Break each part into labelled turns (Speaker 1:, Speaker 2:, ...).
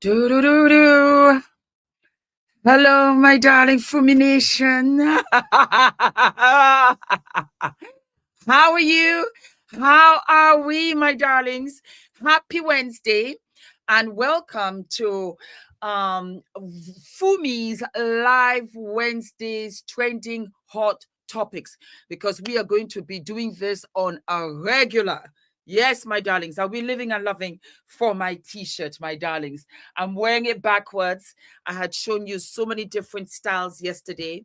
Speaker 1: Do do do do. Hello, my darling Fumination. How are you? How are we, my darlings? Happy Wednesday, and welcome to Fumi's Live Wednesdays Trending Hot Topics, because we are going to be doing this on a regular. Yes, my darlings, I'll be living and loving for my t-shirt, my darlings. I'm wearing it backwards. I had shown you so many different styles yesterday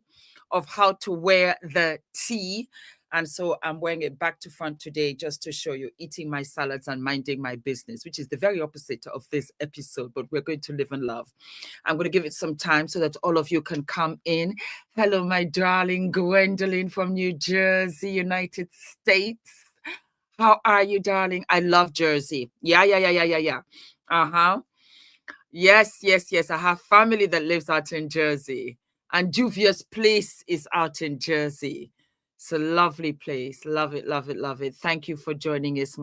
Speaker 1: of how to wear the tee. And so I'm wearing it back to front today just to show you, eating my salads and minding my business, which is the very opposite of this episode, but we're going to live and love. I'm going to give it some time so that all of you can come in. Hello, my darling Gwendolyn from New Jersey, United States. How are you, darling? I love Jersey. Yeah. Yes. I have family that lives out in Jersey. And Juvia's place is out in Jersey. It's a lovely place. Love it. Thank you for joining us,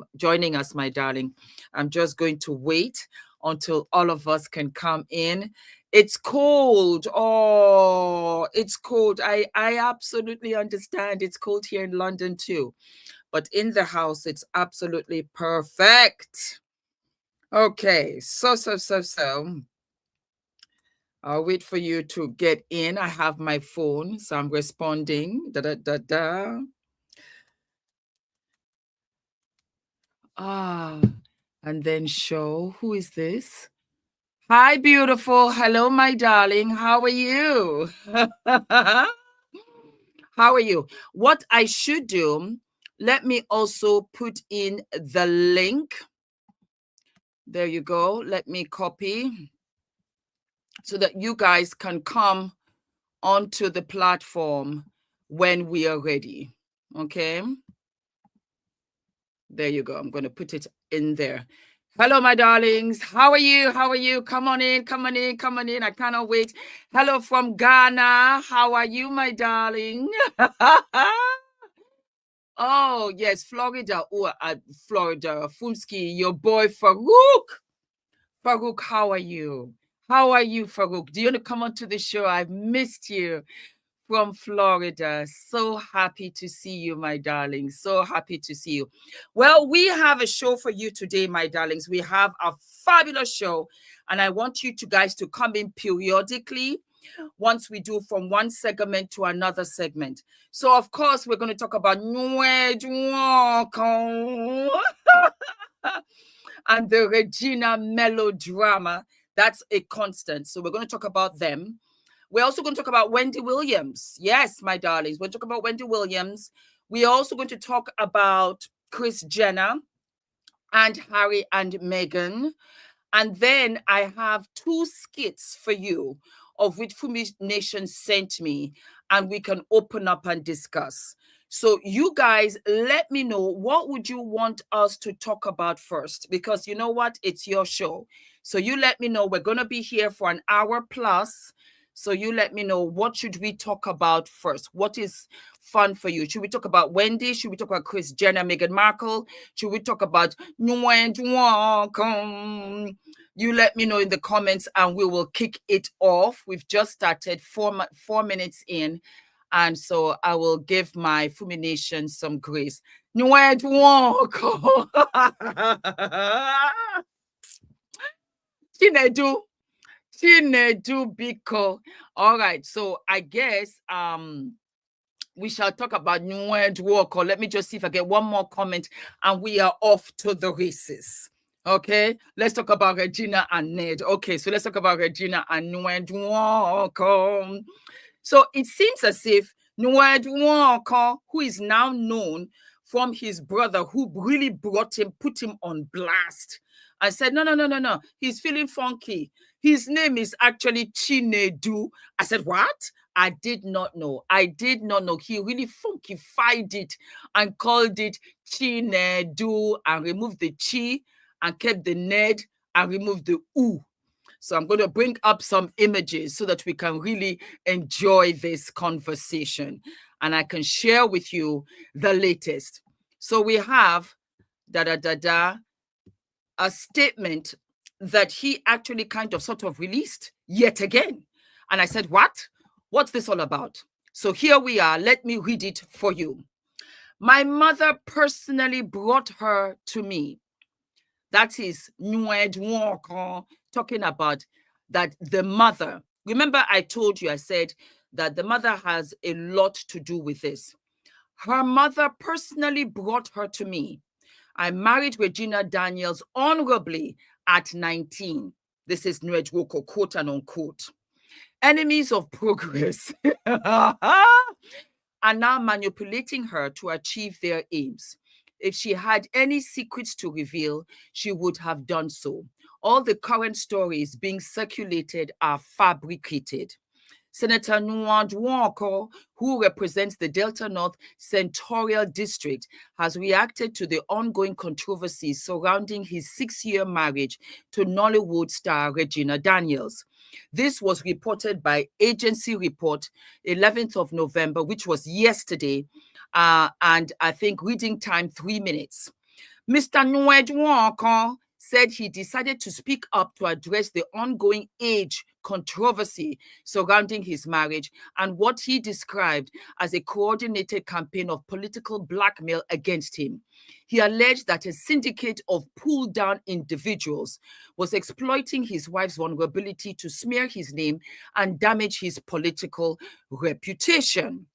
Speaker 1: my darling. I'm just going to wait until all of us can come in. It's cold. Oh, it's cold. I absolutely understand. It's cold here in London too. But in the house, it's absolutely perfect. Okay, so. I'll wait for you to get in. I have my phone, so I'm responding. And then show. Who is this? Hi, beautiful. Hello, my darling. How are you? How are you? What I should do, let me also put in the link. There you go. Let me copy so that you guys can come onto the platform when we are ready. Okay. There you go. I'm going to put it in there. Hello, my darlings. How are you? Come on in. I cannot wait. Hello from Ghana. How are you, my darling? Oh, yes, Florida. Oh, Florida. Fumski, your boy Farouk. Farouk, how are you? Farouk? Do you want to come on to the show? I've missed you from Florida. So happy to see you, my darlings. So happy to see you. Well, we have a show for you today, my darlings. We have a fabulous show, and I want you guys to come in periodically once we do from one segment to another segment. So, of course, we're going to talk about Nwoko and the Regina melodrama. That's a constant. So we're going to talk about them. We're also going to talk about Wendy Williams. Yes, my darlings. We'll talk about Wendy Williams. We're also going to talk about Kris Jenner and Harry and Meghan. And then I have 2 skits for you, of which Fumination sent me, and we can open up and discuss. So you guys, let me know, what would you want us to talk about first? Because you know what? It's your show. So you let me know. We're going to be here for an hour plus. So you let me know, what should we talk about first? What is fun for you? Should we talk about Wendy? Should we talk about Kris Jenner, Meghan Markle? Should we talk about Nwoko? You let me know in the comments and we will kick it off. We've just started 4 minutes in. And so I will give my Fumination some grace. Nwoko. Chinedu Biko. All right, so I guess we shall talk about Nwoko. Let me just see if I get one more comment and we are off to the races. Okay, let's talk about Regina and Ned. Okay, so let's talk about Regina and Nwoko. So it seems as if Nwoko, who is now known from his brother, who really put him on blast. I said, no. He's feeling funky. His name is actually Chinedu. I said, what? I did not know. He really funkified it and called it Chinedu and removed the chi and kept the Ned and removed the U. So I'm going to bring up some images so that we can really enjoy this conversation and I can share with you the latest. So we have a statement that he actually kind of sort of released yet again. And I said, what? What's this all about? So here we are. Let me read it for you. My mother personally brought her to me. That is Nwoko talking about that the mother. Remember, I told you, I said that the mother has a lot to do with this. Her mother personally brought her to me. I married Regina Daniels honorably at 19. This is Nwoko, quote and unquote. Enemies of progress are now manipulating her to achieve their aims. If she had any secrets to reveal, she would have done so. All the current stories being circulated are fabricated. Senator Nwoko, who represents the Delta North Senatorial District, has reacted to the ongoing controversies surrounding his 6-year marriage to Nollywood star Regina Daniels. This was reported by Agency Report, 11th of November, which was yesterday, and I think reading time 3 minutes. Mr. Nwoko said he decided to speak up to address the ongoing age controversy surrounding his marriage and what he described as a coordinated campaign of political blackmail against him. He alleged that a syndicate of pull-down individuals was exploiting his wife's vulnerability to smear his name and damage his political reputation.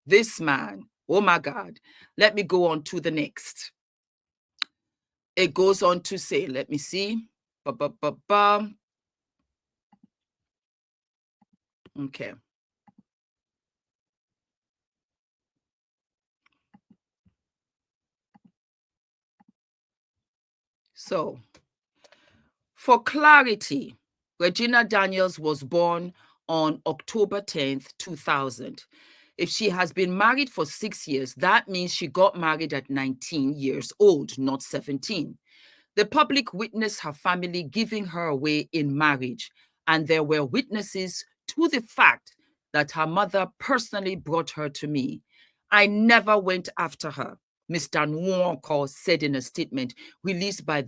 Speaker 1: This man, oh my God, let me go on to the next. It goes on to say, let me see. Okay. So, for clarity, Regina Daniels was born on October 10th, 2000. If she has been married for 6 years, that means she got married at 19 years old, not 17. The public witnessed her family giving her away in marriage, and there were witnesses to the fact that her mother personally brought her to me. I never went after her, Mr. Nwoko said in a statement released by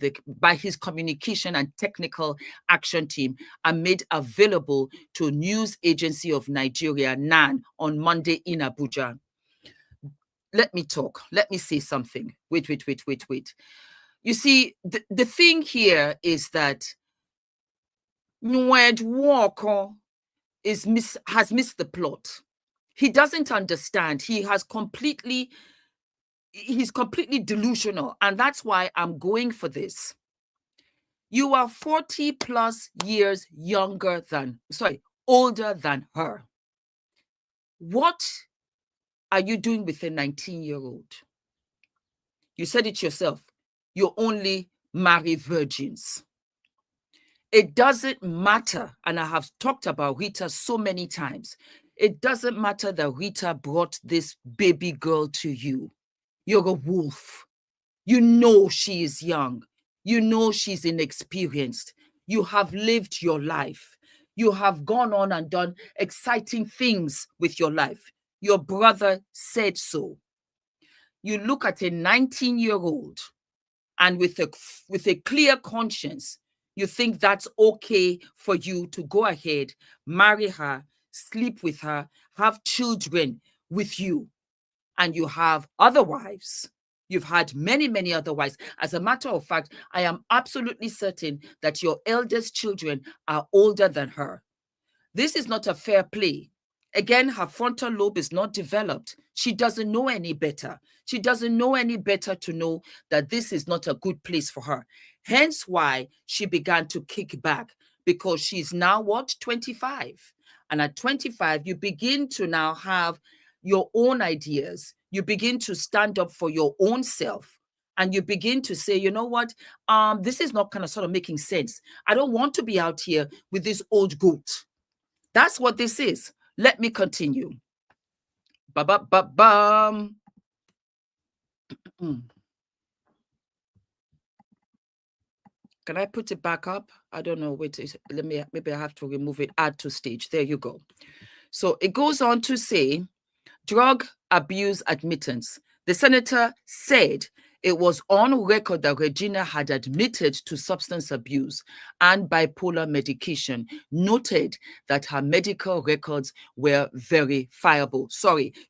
Speaker 1: his communication and technical action team and made available to News Agency of Nigeria, NAN, on Monday in Abuja. Let me talk. Let me say something. Wait. You see, the thing here is that Nwoko has missed the plot. He doesn't understand. He's completely delusional. And that's why I'm going for this. You are 40 plus years older than her. What are you doing with a 19-year-old? You said it yourself. You only marry virgins. It doesn't matter, and I have talked about Rita so many times. It doesn't matter that Rita brought this baby girl to you. You're a wolf. You know she is young. You know she's inexperienced. You have lived your life. You have gone on and done exciting things with your life. Your brother said so. You look at a 19-year-old and with a clear conscience, you think that's okay for you to go ahead, marry her, sleep with her, have children with you, and you have other wives. You've had many, many other wives. As a matter of fact, I am absolutely certain that your eldest children are older than her. This is not a fair play. Again, her frontal lobe is not developed. She doesn't know any better. She doesn't know any better to know that this is not a good place for her. Hence why she began to kick back, because she's now what? 25. And at 25, you begin to now have your own ideas. You begin to stand up for your own self. And you begin to say, you know what? This is not kind of sort of making sense. I don't want to be out here with this old goat. That's what this is. Let me continue. Can I put it back up? I don't know. Wait, maybe I have to remove it. Add to stage. There you go. So it goes on to say, drug abuse admittance. The senator said It was on record that Regina had admitted to substance abuse and bipolar medication, noted that her medical records were verifiable.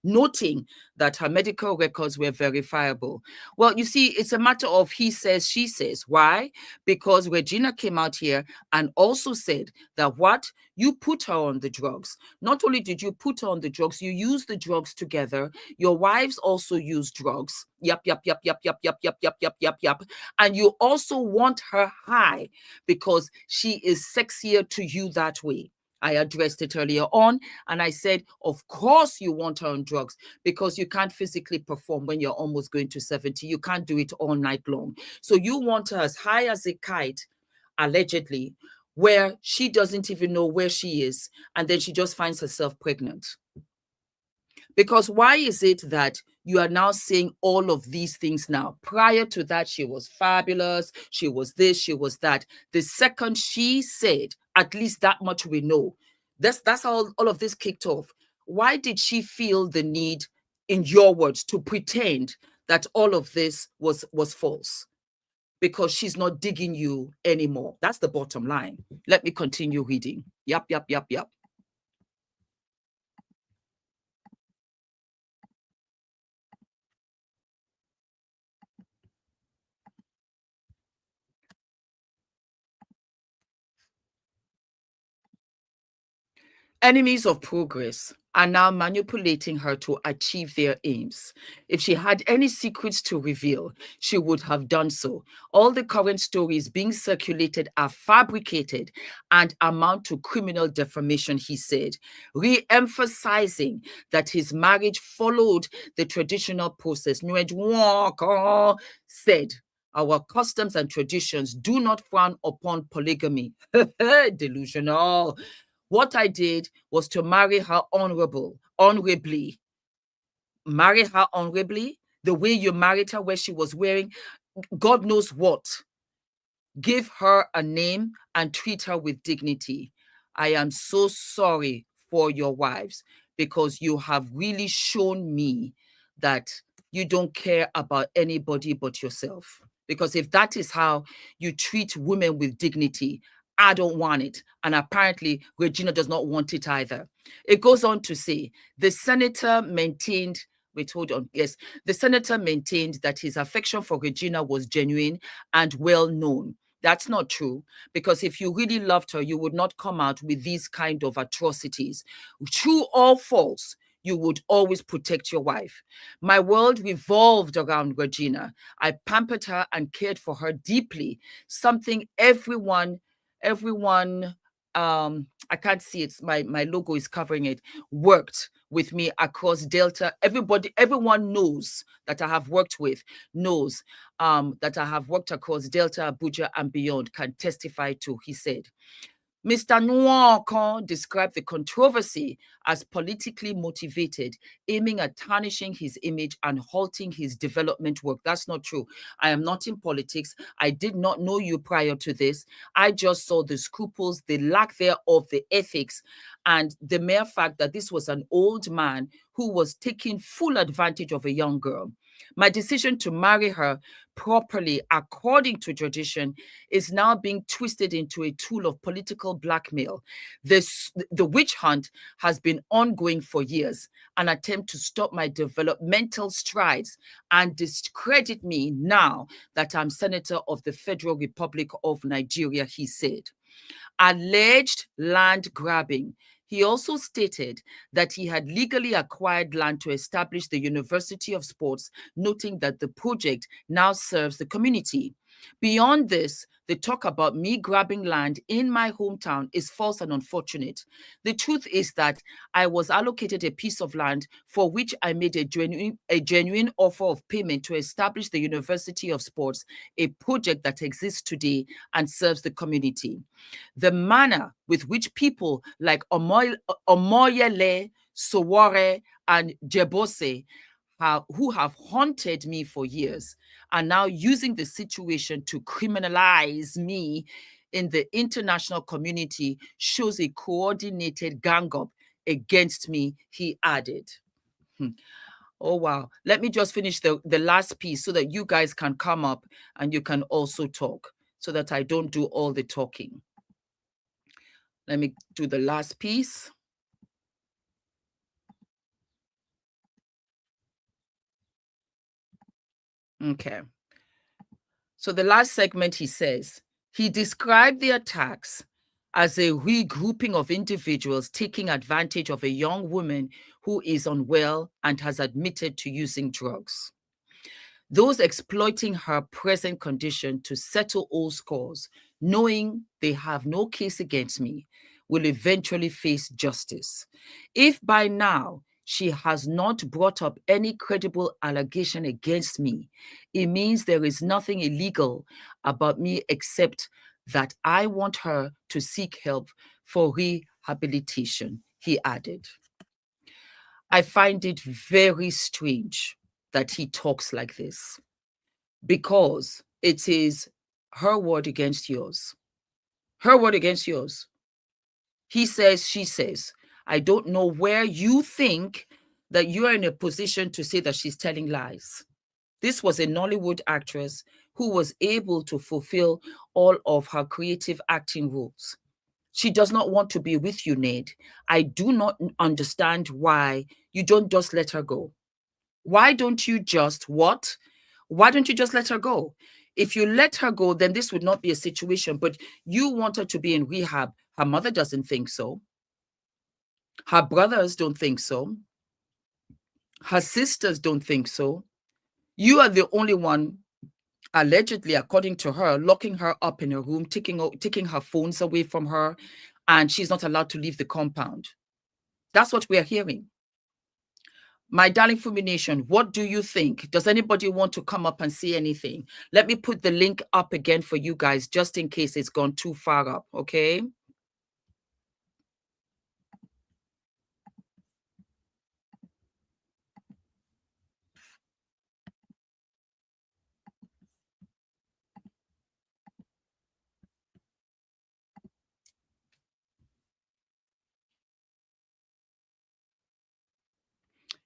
Speaker 1: Noting that her medical records were verifiable. Well, you see, it's a matter of he says, she says. Why? Because Regina came out here and also said that what? You put her on the drugs. Not only did you put her on the drugs, you used the drugs together. Your wives also use drugs. Yep. And you also want her high because she is sexier to you that way. I addressed it earlier on, and I said, of course you want her on drugs because you can't physically perform when you're almost going to 70. You can't do it all night long. So you want her as high as a kite, allegedly, where she doesn't even know where she is, and then she just finds herself pregnant. Because why is it that you are now saying all of these things now? Prior to that, she was fabulous. She was this, she was that. The second she said, at least that much we know. That's how all of this kicked off. Why did she feel the need, in your words, to pretend that all of this was false? Because she's not digging you anymore. That's the bottom line. Let me continue reading. Yep. Enemies of progress are now manipulating her to achieve their aims. If she had any secrets to reveal, she would have done so. All the current stories being circulated are fabricated and amount to criminal defamation, he said, re-emphasizing that his marriage followed the traditional process. Nwoko said, our customs and traditions do not frown upon polygamy. Delusional. What I did was to marry her honorably. Marry her honorably, the way you married her, where she was wearing God knows what. Give her a name and treat her with dignity. I am so sorry for your wives because you have really shown me that you don't care about anybody but yourself. Because if that is how you treat women with dignity, I don't want it. And apparently, Regina does not want it either. It goes on to say, the senator maintained, wait, hold on. Yes, the senator maintained that his affection for Regina was genuine and well known. That's not true, because if you really loved her, you would not come out with these kind of atrocities. True or false, you would always protect your wife. My world revolved around Regina. I pampered her and cared for her deeply, something everyone, I can't see it, my logo is covering it, worked with me across Delta. Everyone knows that I have worked with, knows that I have worked across Delta, Abuja, and beyond, can testify to, he said. Mr. Nwoko described the controversy as politically motivated, aiming at tarnishing his image and halting his development work. That's not true. I am not in politics. I did not know you prior to this. I just saw the scruples, the lack thereof, the ethics, and the mere fact that this was an old man who was taking full advantage of a young girl. My decision to marry her properly, according to tradition, is now being twisted into a tool of political blackmail. The witch hunt has been ongoing for years, an attempt to stop my developmental strides and discredit me now that I'm Senator of the Federal Republic of Nigeria, he said. Alleged land grabbing. He also stated that he had legally acquired land to establish the University of Sports, noting that the project now serves the community. Beyond this, the talk about me grabbing land in my hometown is false and unfortunate. The truth is that I was allocated a piece of land for which I made a genuine offer of payment to establish the University of Sports, a project that exists today and serves the community. The manner with which people like Omoyele, Sowore, and Jebose who have haunted me for years are now using the situation to criminalize me in the international community shows a coordinated gang up against me, he added. Oh, wow. Let me just finish the last piece so that you guys can come up and you can also talk so that I don't do all the talking. Let me do the last piece. Okay. So the last segment, he says, he described the attacks as a regrouping of individuals taking advantage of a young woman who is unwell and has admitted to using drugs. Those exploiting her present condition to settle old scores, knowing they have no case against me, will eventually face justice. If by now she has not brought up any credible allegation against me, it means there is nothing illegal about me except that I want her to seek help for rehabilitation, he added. I find it very strange that he talks like this because it is her word against yours. Her word against yours. He says, she says. I don't know where you think that you are in a position to say that she's telling lies. This was a Nollywood actress who was able to fulfill all of her creative acting roles. She does not want to be with you, Ned. I do not understand why you don't just let her go. Why don't you just what? Why don't you just let her go? If you let her go, then this would not be a situation, but you want her to be in rehab. Her mother doesn't think so. Her brothers don't think so. Her sisters don't think so. You are the only one, allegedly, according to her, locking her up in a room, taking her phones away from her, and she's not allowed to leave the compound. That's what we are hearing. My darling Fumination, what do you think? Does anybody want to come up and say anything? Let me put the link up again for you guys, just in case it's gone too far up, okay?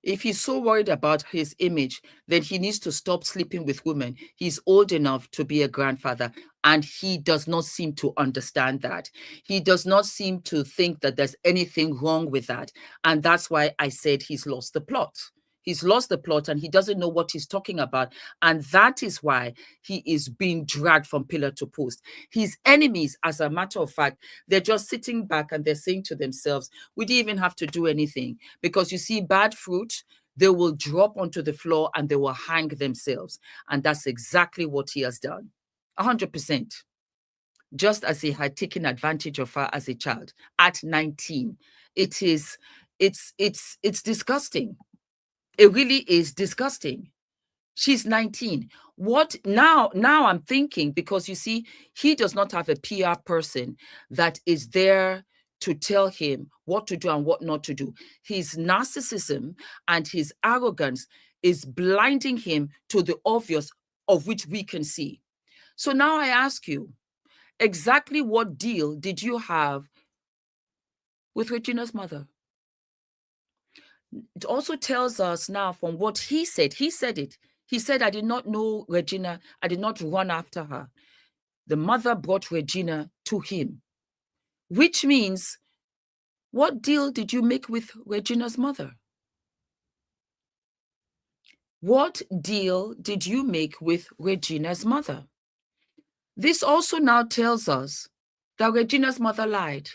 Speaker 1: If he's so worried about his image, then he needs to stop sleeping with women. He's old enough to be a grandfather, and he does not seem to understand that. He does not seem to think that there's anything wrong with that. And that's why I said he's lost the plot. He's lost the plot and he doesn't know what he's talking about. And that is why he is being dragged from pillar to post. His enemies, as a matter of fact, they're just sitting back and they're saying to themselves, we didn't even have to do anything. Because you see, bad fruit, they will drop onto the floor and they will hang themselves. And that's exactly what he has done. 100%. Just as he had taken advantage of her as a child at 19. It's disgusting. It really is disgusting. She's 19. What now? Now I'm thinking, because you see, he does not have a PR person that is there to tell him what to do and what not to do. His narcissism and his arrogance is blinding him to the obvious, of which we can see. So now I ask you, exactly what deal did you have with Regina's mother? It also tells us now from what he said. He said it. He said, I did not know Regina. I did not run after her. The mother brought Regina to him, which means, what deal did you make with Regina's mother? What deal did you make with Regina's mother? This also now tells us that Regina's mother lied,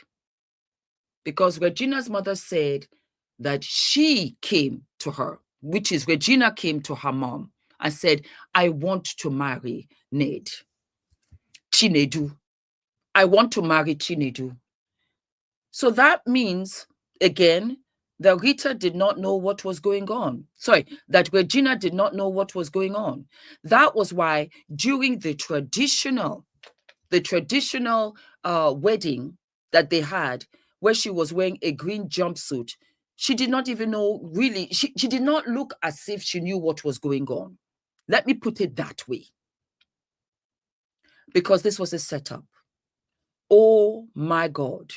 Speaker 1: because Regina's mother said that she came to her, which is Regina came to her mom and said, I want to marry Ned. Chinedu. I want to marry Chinedu. So that means, again, that Rita did not know what was going on. Sorry, that Regina did not know what was going on. That was why during the traditional wedding that they had, where she was wearing a green jumpsuit, she did not even know, really, she did not look as if she knew what was going on. Let me put it that way. Because this was a setup. Oh my God.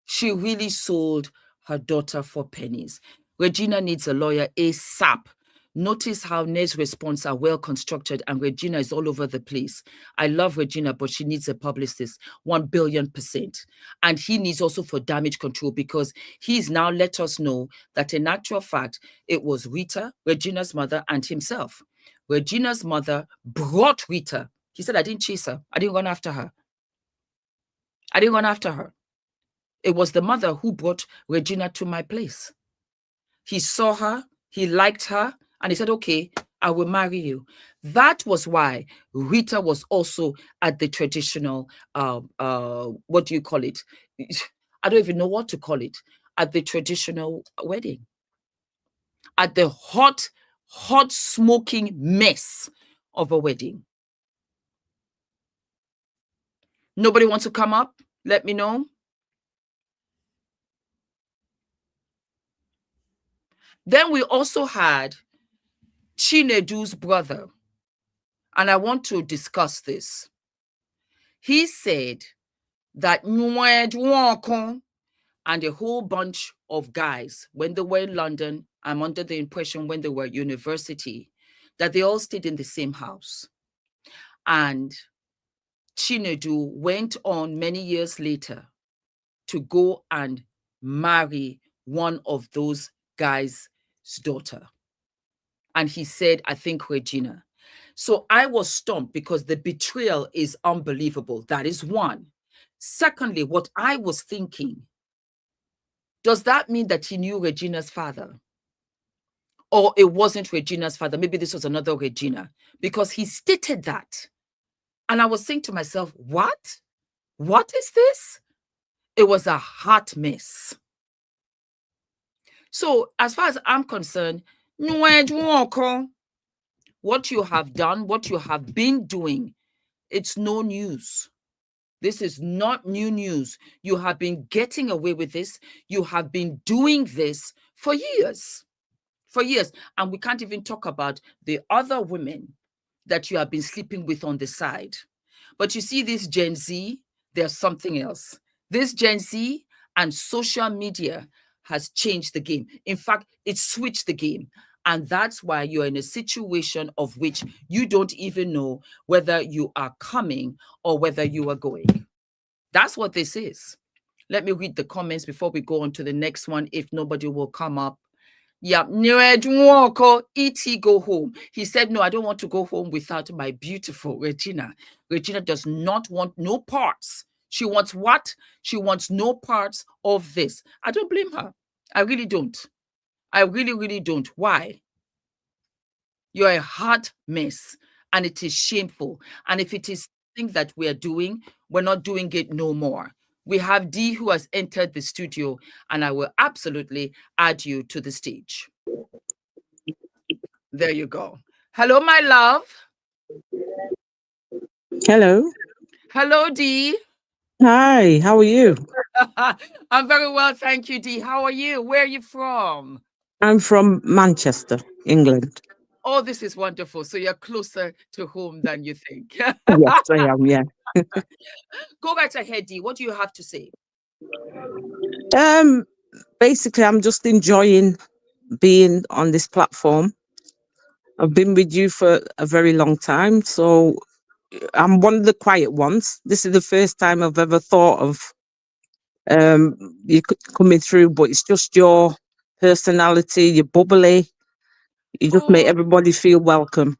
Speaker 1: She really sold her daughter for pennies. Regina needs a lawyer ASAP. Notice how Ned's response are well constructed and Regina is all over the place. I love Regina, but she needs a publicist, 1,000,000,000%. And he needs also for damage control because he's now let us know that in actual fact, it was Rita, Regina's mother, and himself. Regina's mother brought Rita. He said, I didn't chase her. I didn't run after her. I didn't run after her. It was the mother who brought Regina to my place. He saw her, he liked her, and he said, okay, I will marry you. That was why Rita was also at the traditional, what do you call it? I don't even know what to call it. At the traditional wedding. At the hot, smoking mess of a wedding. Nobody wants to come up? Let me know. Then we also had Chinedu's brother. And I want to discuss this. He said that Nwoko and a whole bunch of guys, when they were in London, I'm under the impression when they were at university, that they all stayed in the same house. And Chinedu went on many years later to go and marry one of those guys' daughter. And he said, I think Regina. So I was stumped because the betrayal is unbelievable. That is one. Secondly, what I was thinking, does that mean that he knew Regina's father? Or it wasn't Regina's father? Maybe this was another Regina, because he stated that. And I was saying to myself, what? What is this? It was a hot mess. So as far as I'm concerned, what you have done, what you have been doing, it's no news. This is not new news. You have been getting away with this. You have been doing this for years. For years. And we can't even talk about the other women that you have been sleeping with on the side. But you see, this Gen Z, there's something else. This Gen Z and social media has changed the game. In fact, it switched the game. And that's why you're in a situation of which you don't even know whether you are coming or whether you are going. That's what this is. Let me read the comments before we go on to the next one, if nobody will come up. Yeah, Nwoko, E.T. go home. He said, no, I don't want to go home without my beautiful Regina. Regina does not want no parts. She wants what? She wants no parts of this. I don't blame her. I really don't. I really, really don't. Why? You're a hot mess, and it is shameful. And if it is something that we're doing, we're not doing it no more. We have Dee who has entered the studio, and I will absolutely add you to the stage. There you go. Hello, my love.
Speaker 2: Hello.
Speaker 1: Hello, Dee.
Speaker 2: Hi, how are you?
Speaker 1: I'm very well, thank you, Dee. How are you? Where are you from?
Speaker 2: I'm from Manchester, England.
Speaker 1: Oh, this is wonderful. So you're closer to home than you think.
Speaker 2: Yes, I am, yeah.
Speaker 1: Go right ahead, Dee. What do you have to say?
Speaker 2: Um, Basically, I'm just enjoying being on this platform. I've been with you for a very long time, so I'm one of the quiet ones. This is the first time I've ever thought of um you coming through, but it's just your personality, you're bubbly, you just make
Speaker 1: Oh,
Speaker 2: everybody feel welcome.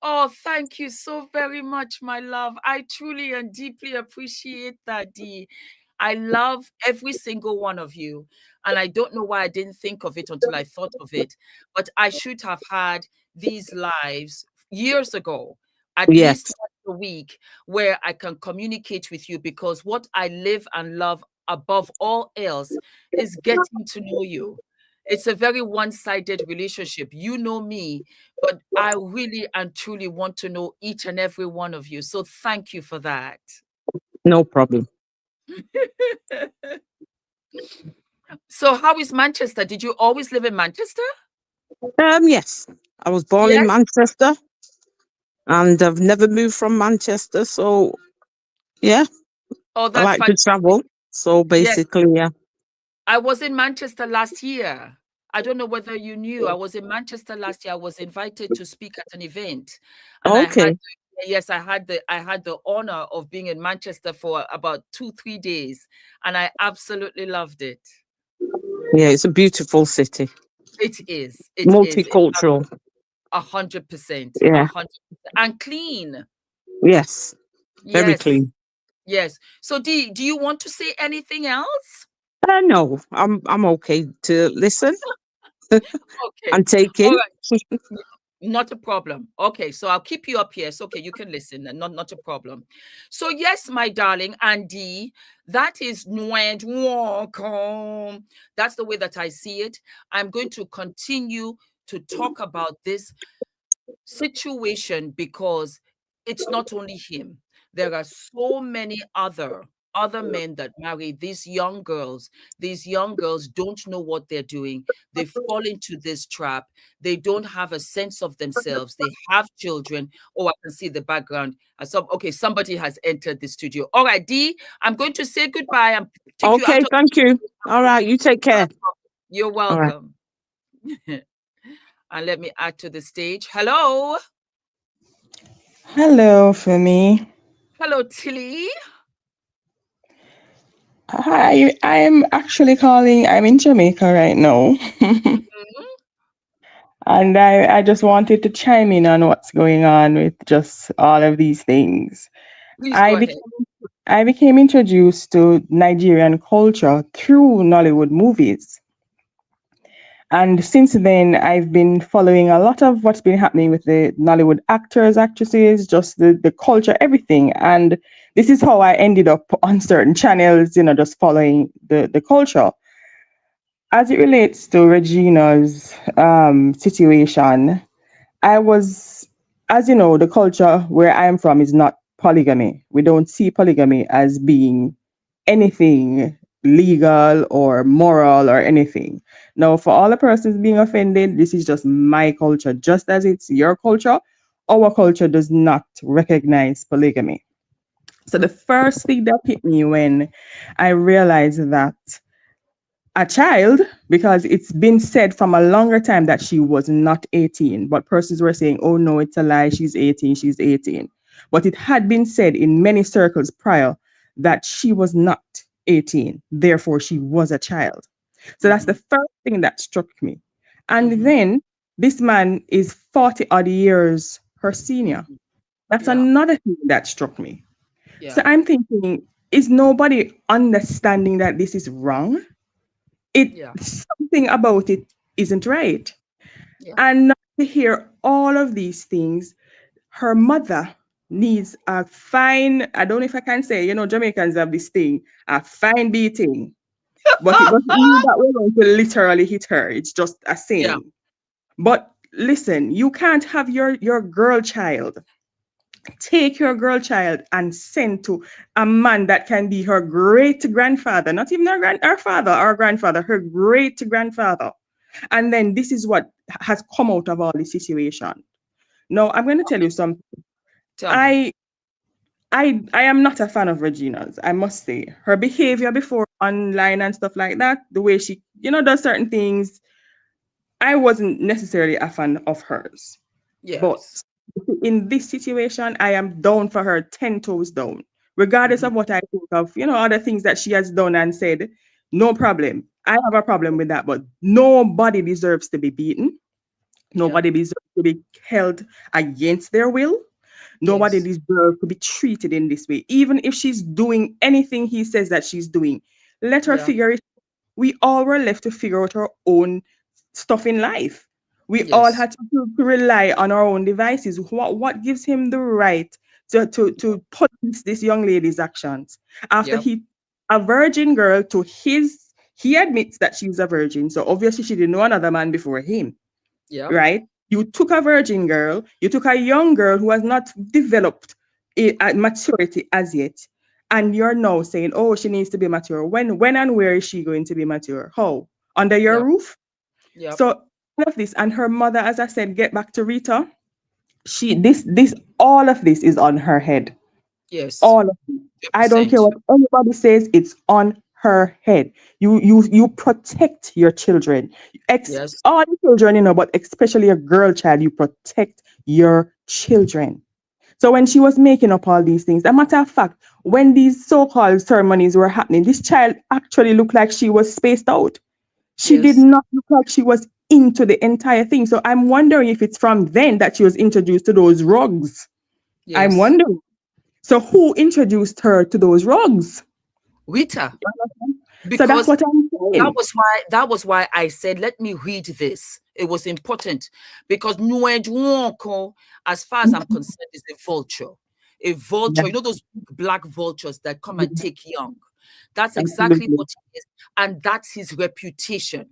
Speaker 1: oh, thank you so very much, my love. I truly and deeply appreciate that, Dee. I love every single one of you. And I don't know why I didn't think of it until I thought of it. But I should have had these lives years ago, at least
Speaker 2: Yes,
Speaker 1: once a week, where I can communicate with you, because what I live and love above all else is getting to know you. It's a very one-sided relationship. You know me, but I really and truly want to know each and every one of you. So thank you for that.
Speaker 2: no problem.
Speaker 1: So how is Manchester? Did you always live in Manchester?
Speaker 2: Yes, I was born in
Speaker 1: Yes.
Speaker 2: Manchester and I've never moved from Manchester. So, yeah,
Speaker 1: Oh,
Speaker 2: I
Speaker 1: that's
Speaker 2: like to
Speaker 1: fantastic.
Speaker 2: travel. So,
Speaker 1: Yes.
Speaker 2: basically, yeah.
Speaker 1: I was in Manchester last year. I don't know whether you knew, I was in Manchester last year. I was invited to speak at an event, and I had
Speaker 2: Okay.
Speaker 1: yes, I had the honor of being in Manchester for about 2, 3 days, and I absolutely loved it.
Speaker 2: Yeah, it's a beautiful city.
Speaker 1: It is. It is.
Speaker 2: Multicultural.
Speaker 1: 100%.
Speaker 2: Yeah.
Speaker 1: 100%. And clean.
Speaker 2: Yes. Very
Speaker 1: Yes.
Speaker 2: clean.
Speaker 1: Yes. So, do you want to say anything else?
Speaker 2: No, I'm okay to listen
Speaker 1: Okay.
Speaker 2: and take
Speaker 1: All
Speaker 2: in.
Speaker 1: right. N- Not a problem. Okay, so I'll keep you up here. So, okay, you can listen. Not a problem. So, yes, my darling Andy, that is Nwoko. That's the way that I see it. I'm going to continue to talk about this situation because it's not only him. There are so many other men that marry these young girls. These young girls don't know what they're doing. They fall into this trap. They don't have a sense of themselves. They have children. Oh, I can see the background. Okay, somebody has entered the studio. All right, D, I'm going to say goodbye and take you out
Speaker 2: Okay,
Speaker 1: of
Speaker 2: thank you. All right, you take
Speaker 1: not a
Speaker 2: care.
Speaker 1: problem. You're
Speaker 2: All right.
Speaker 1: welcome. And let me add to the stage. Hello.
Speaker 3: Hello, Fumi.
Speaker 1: Hello, Tilly.
Speaker 3: Hi, I'm actually calling. I'm in Jamaica right now.
Speaker 1: Mhm.
Speaker 3: And I just wanted to chime in on what's going on with just all of these things.
Speaker 1: Please
Speaker 3: I
Speaker 1: go ahead.
Speaker 3: became, I became introduced to Nigerian culture through Nollywood movies. And since then, I've been following a lot of what's been happening with the Nollywood actors, actresses, just the culture, everything. And this is how I ended up on certain channels, just following the culture. As it relates to Regina's situation, I was, as you know, the culture where I'm from is not polygamy. We don't see polygamy as being anything legal or moral or anything. Now, for all the persons being offended, this is just my culture. Just as it's your culture, our culture does not recognize polygamy. So the first thing that hit me when I realized that a child, because it's been said from a longer time that she was not 18, but persons were saying, oh no, it's a lie, she's 18, she's 18. But it had been said in many circles prior that she was not 18, therefore she was a child. So that's the
Speaker 1: Mhm,
Speaker 3: first thing that struck me. And
Speaker 1: mhm,
Speaker 3: then this man is 40 odd years her senior.
Speaker 1: mhm.
Speaker 3: That's
Speaker 1: Yeah,
Speaker 3: another thing that struck me. So
Speaker 1: yeah,
Speaker 3: I'm thinking, is nobody understanding that this is wrong? It
Speaker 1: yeah,
Speaker 3: something about it isn't right.
Speaker 1: yeah.
Speaker 3: And not to hear all of these things, her mother needs a fine, I don't know if I can say, Jamaicans have this thing, a fine beating. But it doesn't mean that we're going to literally hit her. It's just a
Speaker 1: Yeah,
Speaker 3: saying. But listen, you can't have your girl child, take your girl child and send to a man that can be her great grandfather, not even her father or grandfather, her great grandfather. And then this is what has come out of all this situation. Now, I'm going to tell you something.
Speaker 1: tell me.
Speaker 3: I I am not a fan of Regina's, I must say. Her behavior before online and stuff like that, the way she, does certain things, I wasn't necessarily a fan of hers. But
Speaker 1: Yes.
Speaker 3: in this situation, I am down for her 10 toes down. Regardless
Speaker 1: Mhm.
Speaker 3: of what I think of, other things that she has done and said, no problem. I have a problem with that, but nobody deserves to be beaten.
Speaker 1: Yeah.
Speaker 3: Nobody deserves to be held against their will. Nobody
Speaker 1: Yes.
Speaker 3: deserves to be treated in this way. Even if she's doing anything he says that she's doing, let her
Speaker 1: Yeah.
Speaker 3: figure it. We all were left to figure out our own stuff in life. We all
Speaker 1: Yes.
Speaker 3: had to rely on our own devices. What gives him the right to police this young lady's actions after
Speaker 1: Yep.
Speaker 3: a virgin girl he admits that she's a virgin, so obviously she didn't know another man before him,
Speaker 1: Yep.
Speaker 3: right? You took a virgin girl, you took a young girl who has not developed at maturity as yet, and you're now saying, oh, she needs to be mature. When and where is she going to be mature? How? Under your
Speaker 1: Yep.
Speaker 3: roof?
Speaker 1: Yep.
Speaker 3: So all of this, and her mother, as I said, get back to Rita. This all of this is on her head.
Speaker 1: Yes.
Speaker 3: All of it. I don't care
Speaker 1: 100%.
Speaker 3: what anybody says, it's on her head. You protect your children.
Speaker 1: Yes.
Speaker 3: All the children, but especially a girl child, you protect your children. So when she was making up all these things, a matter of fact, when these so-called ceremonies were happening, this child actually looked like she was spaced out. She did
Speaker 1: Yes.
Speaker 3: not look like she was into the entire thing. So I'm wondering if it's from then that she was introduced to those rugs. I'm
Speaker 1: Yes.
Speaker 3: wondering. So who introduced her to those rugs?
Speaker 1: Rita,
Speaker 3: So that's
Speaker 1: because
Speaker 3: what I'm saying.
Speaker 1: that was why I said let me read this. It was important because Nwoko, as far as I'm concerned, is a vulture. A vulture, you know those black vultures that come and take young. That's exactly
Speaker 3: Absolutely.
Speaker 1: what he is, and that's his reputation.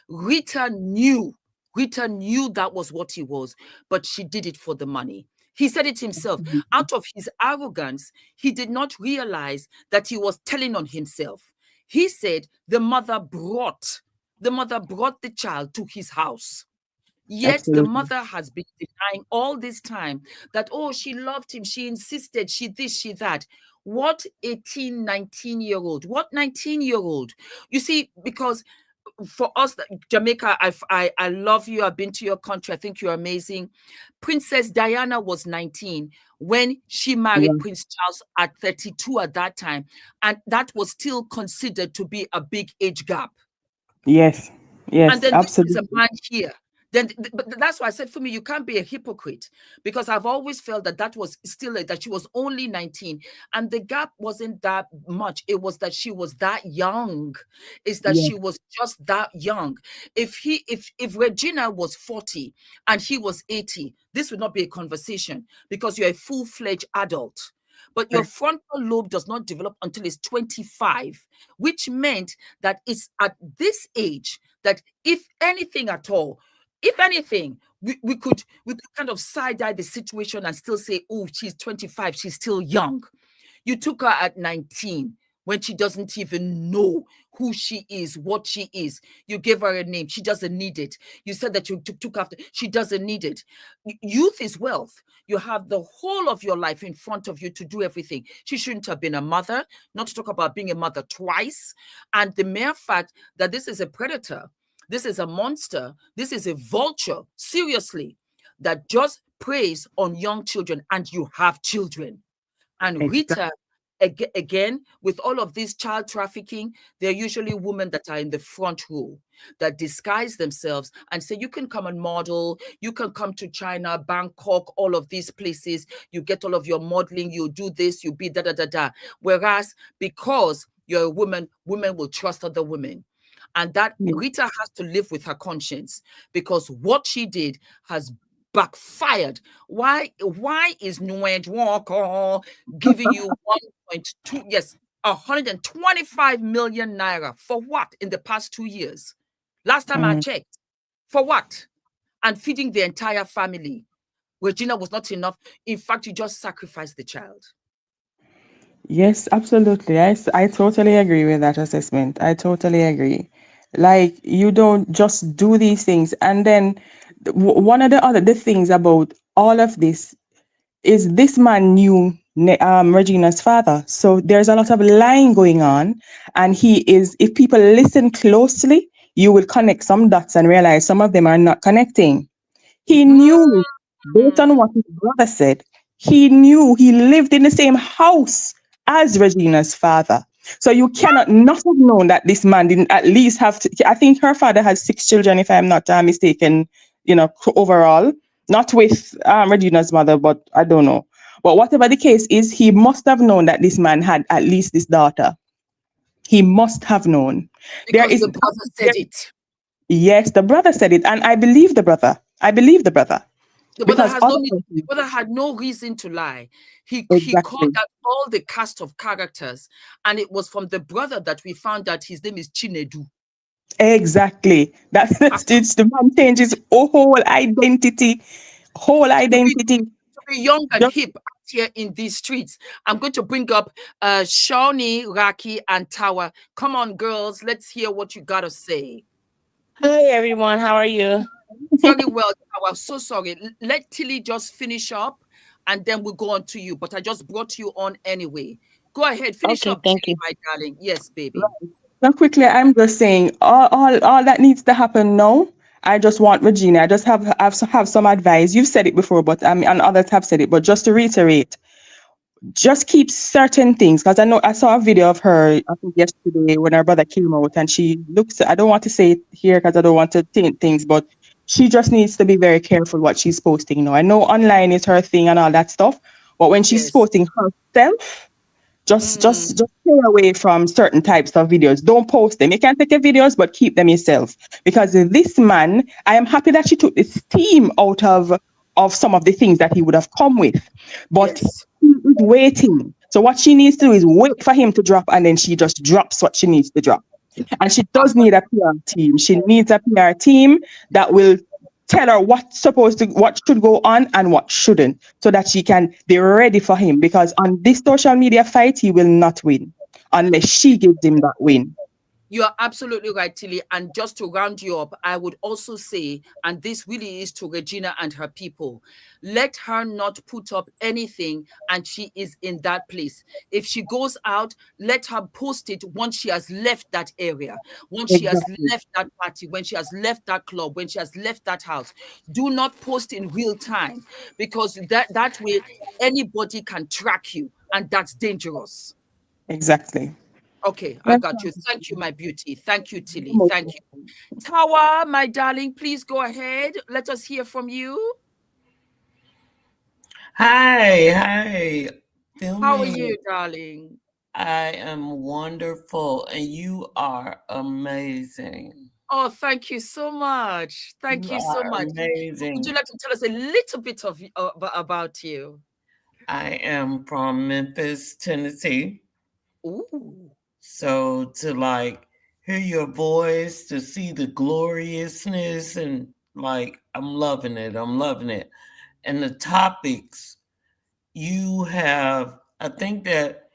Speaker 1: Rita knew, Rita knew that was what he was, but she did it for the money. He said it himself. Out of his arrogance, he did not realize that he was telling on himself. He said the mother brought the child to his house. Yet the
Speaker 3: Absolutely.
Speaker 1: mother has been denying all this time that, oh, she loved him, she insisted, she this, she that. What 18, 19-year-old? What 19-year-old? You see, because for us, Jamaica, I love you. I've been to your country. I think you're amazing. Princess Diana was 19 when she
Speaker 3: Yeah.
Speaker 1: married Prince Charles at 32 at that time. And that was still considered to be a big age gap.
Speaker 3: Yes.
Speaker 1: And
Speaker 3: Yes.
Speaker 1: then this is a
Speaker 3: Absolutely.
Speaker 1: man here. Then, but that's why I said for me, you can't be a hypocrite because I've always felt that that was still that she was only 19, and the gap wasn't that much. It was that she was that young. Is that
Speaker 3: Yes.
Speaker 1: she was just that young. If Regina was 40 and he was 80, this would not be a conversation because you're a full-fledged adult. But your frontal lobe does not develop until it's 25, which meant that it's at this age that if anything at all, if anything, we could kind of side-eye the situation and still say, oh, she's 25, she's still young. You took her at 19 when she doesn't even know who she is, what she is. You gave her a name. She doesn't need it. You said that you took after. She doesn't need it. Youth is wealth. You have the whole of your life in front of you to do everything. She shouldn't have been a mother, not to talk about being a mother twice. And the mere fact that this is a predator, this is a monster, this is a vulture, seriously, that just preys on young children, and you have children. And
Speaker 3: Exactly.
Speaker 1: Rita, again, with all of this child trafficking, they're usually women that are in the front row that disguise themselves and say, you can come and model, you can come to China, Bangkok, all of these places, you get all of your modeling, you do this, you be da da da da. Whereas because you're a woman, women will trust other women. And that
Speaker 3: Yeah.
Speaker 1: Rita has to live with her conscience because what she did has backfired. Why is Nwoko giving you 1.2, yes, 125 million naira for what in the past 2 years? Last time I
Speaker 3: Mm.
Speaker 1: checked, for what? And feeding the entire family. Regina was not enough. In fact, you just sacrificed the child.
Speaker 3: Yes, absolutely. I totally agree with that assessment. I totally agree. Like, you don't just do these things. And then one of the things about all of this is this man knew Regina's father. So there's a lot of lying going on. And if people listen closely, you will connect some dots and realize some of them are not connecting. He knew, based on
Speaker 1: Mm.
Speaker 3: what his brother said, he knew he lived in the same house as Regina's father. So you cannot not have known that this man didn't at least have to. I think her father had 6 children, if I'm not mistaken, overall. Not with Regina's mother, but I don't know. But whatever the case is, he must have known that this man had at least this daughter. He must have known. There
Speaker 1: Because
Speaker 3: is,
Speaker 1: the brother
Speaker 3: there,
Speaker 1: said it.
Speaker 3: yes, the brother said it, and I believe the brother. I believe the brother
Speaker 1: The brother
Speaker 3: because
Speaker 1: has no
Speaker 3: other
Speaker 1: need, the
Speaker 3: persons,
Speaker 1: brother had no reason to lie. He called
Speaker 3: exactly,
Speaker 1: out all the cast of characters, and it was from the brother that we found that his name is Chinedu.
Speaker 3: exactly. That's it's the man changes whole
Speaker 1: To be
Speaker 3: identity.
Speaker 1: young and
Speaker 3: Just
Speaker 1: hip out here in these streets. I'm going to bring up Shawnee, Raki, and Tawa. Come on, girls, let's hear what you gotta say.
Speaker 4: Hi everyone, how are you?
Speaker 1: Very well, Tawa. So sorry. Let Tilly just finish up, and then we'll go on to you. But I just brought you on anyway. Go ahead, finish
Speaker 4: Okay,
Speaker 1: up,
Speaker 4: thank
Speaker 1: Tilly,
Speaker 4: you.
Speaker 1: my darling. Yes, baby.
Speaker 3: Now, quickly, I'm just saying all that needs to happen now. I just want Regina. I just have some advice. You've said it before, but and others have said it. But just to reiterate, just keep certain things because I know I saw a video of her I think yesterday when her brother came out and she looks. I don't want to say it here because I don't want to taint things, but she just needs to be very careful what she's posting now. I know online is her thing and all that stuff, but when she's
Speaker 1: Yes.
Speaker 3: posting herself, just
Speaker 1: Mm,
Speaker 3: just just stay away from certain types of videos. Don't post them. You can take your videos, but keep them yourself. Because this man, I am happy that she took the steam out of some of the things that he would have come with. But
Speaker 1: yes.
Speaker 3: he is waiting. So what she needs to do is wait for him to drop and then she just drops what she needs to drop. And she does need a PR team. She needs a PR team that will tell her what should go on and what shouldn't, so that she can be ready for him. Because on this social media fight, he will not win unless she gives him that win.
Speaker 1: You are absolutely right, Tilly. And just to round you up, I would also say, and this really is to Regina and her people, let her not put up anything and she is in that place. If she goes out, let her post it once she has left that area, once she has
Speaker 3: Exactly.
Speaker 1: left that party, when she has left that club, when she has left that house. Do not post in real time because that way anybody can track you and that's dangerous.
Speaker 3: Exactly.
Speaker 1: Okay, I
Speaker 3: That's
Speaker 1: got
Speaker 3: all.
Speaker 1: you. Thank you, my beauty. Thank you, Tilly. Thank you. Tawa, my darling, please go ahead. Let us hear from you.
Speaker 5: Hi, hi,
Speaker 1: How are
Speaker 5: Fumi.
Speaker 1: you, darling?
Speaker 5: I am wonderful, and you are amazing.
Speaker 1: Oh, thank you so much. Thank
Speaker 5: You
Speaker 1: you so
Speaker 5: are
Speaker 1: much. Would you
Speaker 5: amazing.
Speaker 1: like to tell us a little bit of about you?
Speaker 5: I am from Memphis, Tennessee.
Speaker 1: Ooh,
Speaker 5: So to like hear your voice, to see the gloriousness, and like I'm loving it. I'm loving it. And the topics you have, I think that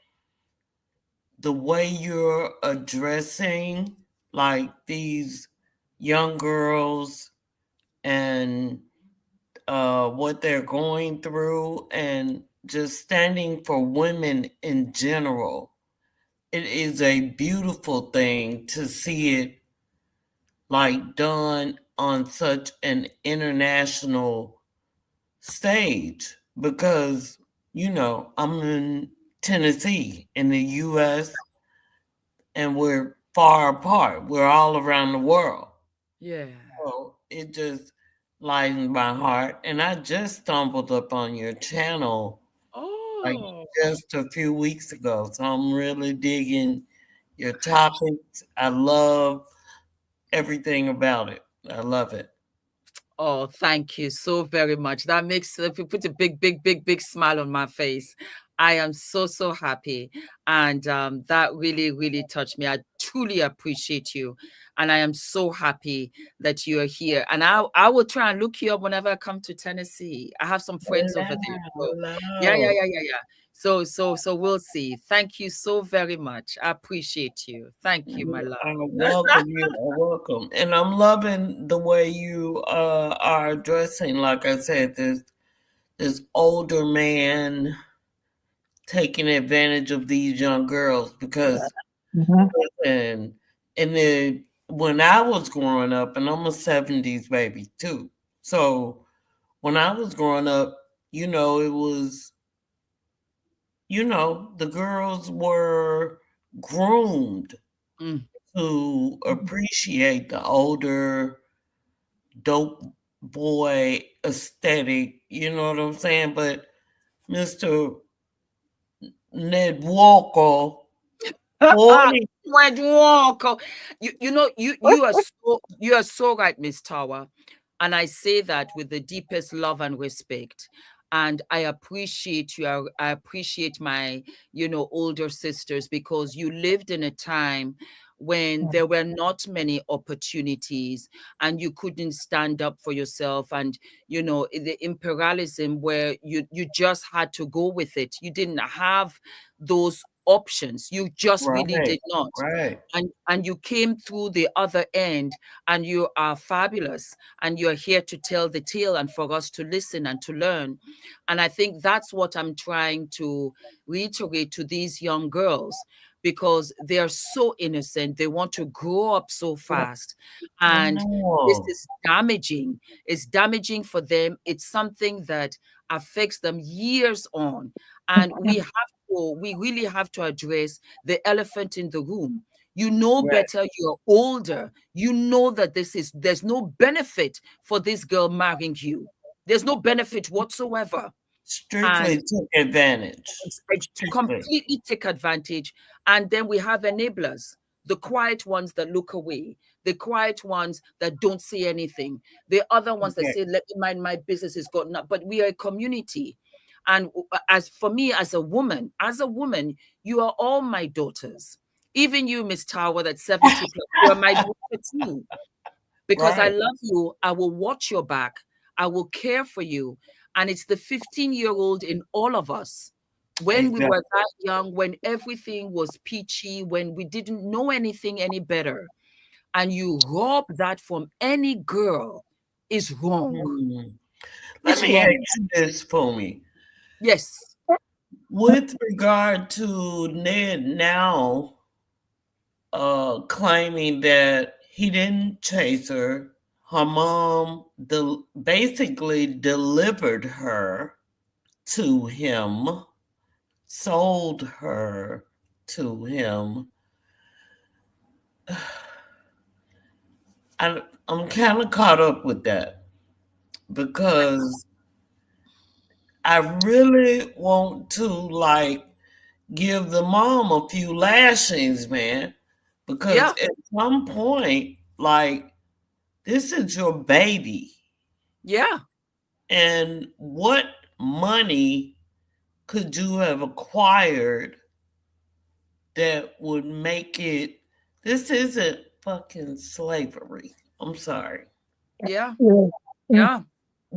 Speaker 5: the way you're addressing like these young girls and what they're going through and just standing for women in general, it is a beautiful thing to see it like done on such an international stage because I'm in Tennessee in the US and we're far apart. We're all around the world.
Speaker 1: yeah.
Speaker 5: So it just lightened my heart. And I just stumbled up on your channel like
Speaker 1: Oh,
Speaker 5: just a few weeks ago. So I'm really digging your topics. I love everything about it. I love it.
Speaker 1: oh, thank you so very much. That makes if you put a big, big, big, big smile on my face. I am so, so happy. And that really, really touched me. I truly appreciate you. And I am so happy that you are here. And I will try and look you up whenever I come to Tennessee. I have some friends over there. So yeah, yeah,
Speaker 5: Hello.
Speaker 1: yeah, yeah, yeah. So we'll see. Thank you so very much. I appreciate you. Thank you, my
Speaker 5: You
Speaker 1: love.
Speaker 5: are welcome. You are welcome. And I'm loving the way you are addressing, like I said, this older man taking advantage of these young girls because
Speaker 3: Mhm.
Speaker 5: and in the when I was growing up, and I'm a '70s baby too. So when I was growing up, it was the girls were groomed
Speaker 1: Mm.
Speaker 5: to appreciate the older dope boy aesthetic. You know what I'm saying? But Mr. Ned Walker, boy,
Speaker 1: When walk, you know you are so right, Miss Tower, and I say that with the deepest love and respect. And I appreciate you. I appreciate my older sisters because you lived in a time when there were not many opportunities and you couldn't stand up for yourself, and the imperialism where you just had to go with it. You didn't have those options. You just really
Speaker 5: Right.
Speaker 1: did not.
Speaker 5: Right.
Speaker 1: And you came through the other end, and you are fabulous, and you're here to tell the tale and for us to listen and to learn. And I think that's what I'm trying to reiterate to these young girls, because they're so innocent. They want to grow up so fast.
Speaker 5: I
Speaker 1: And this
Speaker 5: know.
Speaker 1: is damaging. It's damaging for them. It's something that affects them years on. And we really have to address the elephant in the room. You know
Speaker 5: Right.
Speaker 1: better, you're older. You know that there's no benefit for this girl marrying you. There's no benefit whatsoever.
Speaker 5: Strictly
Speaker 1: And
Speaker 5: took advantage.
Speaker 1: it's
Speaker 5: Strictly.
Speaker 1: completely take advantage. And then we have enablers, the quiet ones that look away, the quiet ones that don't say anything, the other ones that
Speaker 5: Okay.
Speaker 1: say, let me mind my business, is got not. But we are a community. And as for me, as a woman, you are all my daughters. Even you, Miss Tower, that's 70 plus, you are my daughter too. Because I
Speaker 5: Right.
Speaker 1: love you, I will watch your back, I will care for you. And it's the 15-year-old in all of us. When we
Speaker 5: Exactly.
Speaker 1: were that young, when everything was peachy, when we didn't know anything any better, and you rob that from any girl, is wrong.
Speaker 5: Hmm. Let
Speaker 1: It's
Speaker 5: me ask
Speaker 1: wrong.
Speaker 5: you this, Fumi.
Speaker 1: Yes.
Speaker 5: With regard to Ned now claiming that he didn't chase her, her mom basically delivered her to him, sold her to him. I'm kind of caught up with that because I really want to like give the mom a few lashings, man, because
Speaker 1: Yeah.
Speaker 5: at some point, like, this is your baby.
Speaker 1: Yeah.
Speaker 5: And what money could you have acquired that would make it? This isn't fucking slavery. I'm sorry.
Speaker 1: Yeah.
Speaker 2: Yeah, yeah,
Speaker 1: Yeah.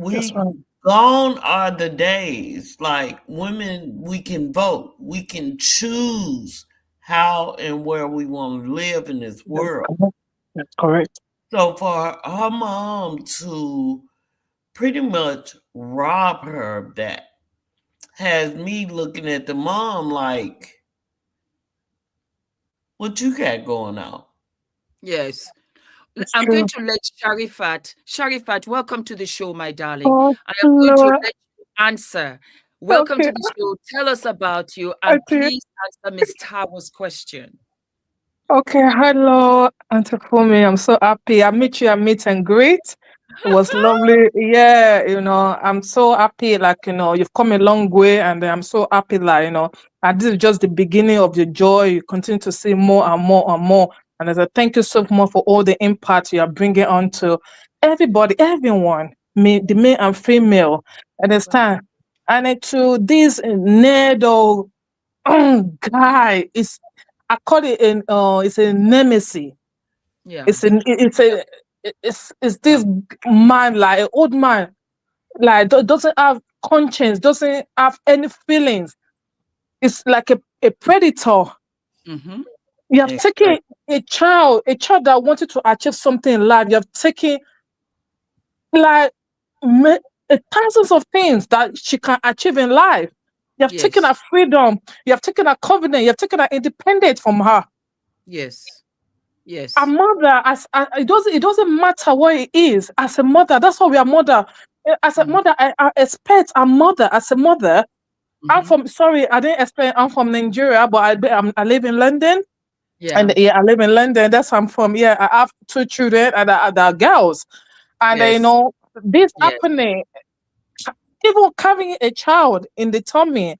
Speaker 2: that's
Speaker 5: We
Speaker 2: right.
Speaker 5: gone are the days like women, we can vote, we can choose how and where we want to live in this
Speaker 2: That's
Speaker 5: world.
Speaker 2: correct. That's correct.
Speaker 5: So for her mom to pretty much rob her of that has me looking at the mom like, what you got going on?
Speaker 1: Yes.
Speaker 2: It's
Speaker 1: I'm going
Speaker 2: true.
Speaker 1: to let Sharifat, welcome to the show, my darling.
Speaker 2: Oh,
Speaker 1: I am going to
Speaker 2: Lord.
Speaker 1: let you answer. Welcome
Speaker 2: Okay,
Speaker 1: to the show. Tell us about you,
Speaker 2: I
Speaker 1: and
Speaker 2: did.
Speaker 1: please answer Miss Tower's question.
Speaker 2: Okay, hello, Auntie Fumi. I'm so happy. I met you at meet and greet. It was lovely. Yeah, I'm so happy. Like, you've come a long way, and I'm so happy. Like, and this is just the beginning of your joy. You continue to see more and more and more. And as I thank you so much for all the impact you are bringing on to everybody, everyone, me, the male and female. Understand? And to this Nedo guy is, I call it it's a nemesis.
Speaker 1: Yeah.
Speaker 2: It's this man, like an old man, like doesn't have conscience, doesn't have any feelings. It's like a predator.
Speaker 1: Mm-hmm.
Speaker 2: You have
Speaker 5: Exactly.
Speaker 2: taken a child that wanted to achieve something in life. You have taken like ma- thousands of things that she can achieve in life. You have taken
Speaker 1: Yes.
Speaker 2: her freedom. You have taken her confidence. You have taken her independence from her.
Speaker 1: Yes.
Speaker 2: A
Speaker 1: Yes.
Speaker 2: mother, it doesn't matter what it is. As a mother, that's why we are mother. As a
Speaker 1: Mm-hmm.
Speaker 2: mother, I expect a mother. As a mother, I'm
Speaker 1: Mm-hmm.
Speaker 2: from. Sorry, I didn't explain. I'm from Nigeria, but I live in London,
Speaker 1: Yeah.
Speaker 2: and yeah, I live in London. That's where I'm from. Yeah, I have two children, and they're girls. And
Speaker 1: Yes.
Speaker 2: this
Speaker 1: Yes.
Speaker 2: happening, even carrying a child in the tummy,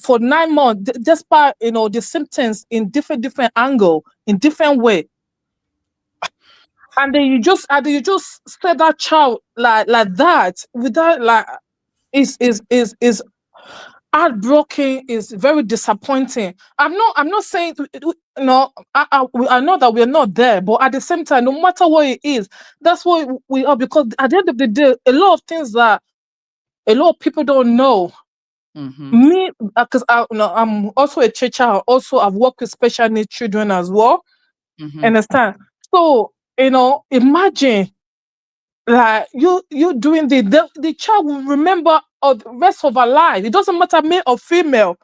Speaker 2: for 9 months, despite the symptoms in different angle, in different way. And then you just set that child like that without like is heartbroken, is very disappointing. I'm not saying I know that we're not there, but at the same time, no matter what it is, that's what we are, because at the end of the day, a lot of things that a lot of people don't know,
Speaker 6: Me, because I'm also a teacher. Also, I've worked with special needs children as well. Understand? So, imagine like you doing the child will remember the rest of her life. It doesn't matter male or female.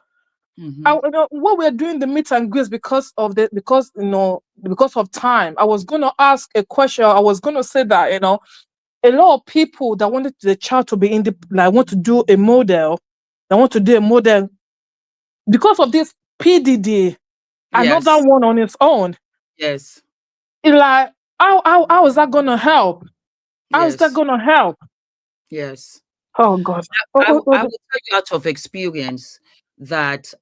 Speaker 6: What we're doing the meet and greets because of time. I was gonna ask a question. I was gonna say that a lot of people that wanted the child to be want to do a model. They want to do a model because of this PDD. Another
Speaker 1: Yes.
Speaker 6: one on its own.
Speaker 1: Yes.
Speaker 6: It's like how is that gonna help? How is that
Speaker 1: Yes.
Speaker 6: gonna help?
Speaker 1: Yes.
Speaker 6: Oh God.
Speaker 1: I
Speaker 6: Oh,
Speaker 1: will tell you out of experience that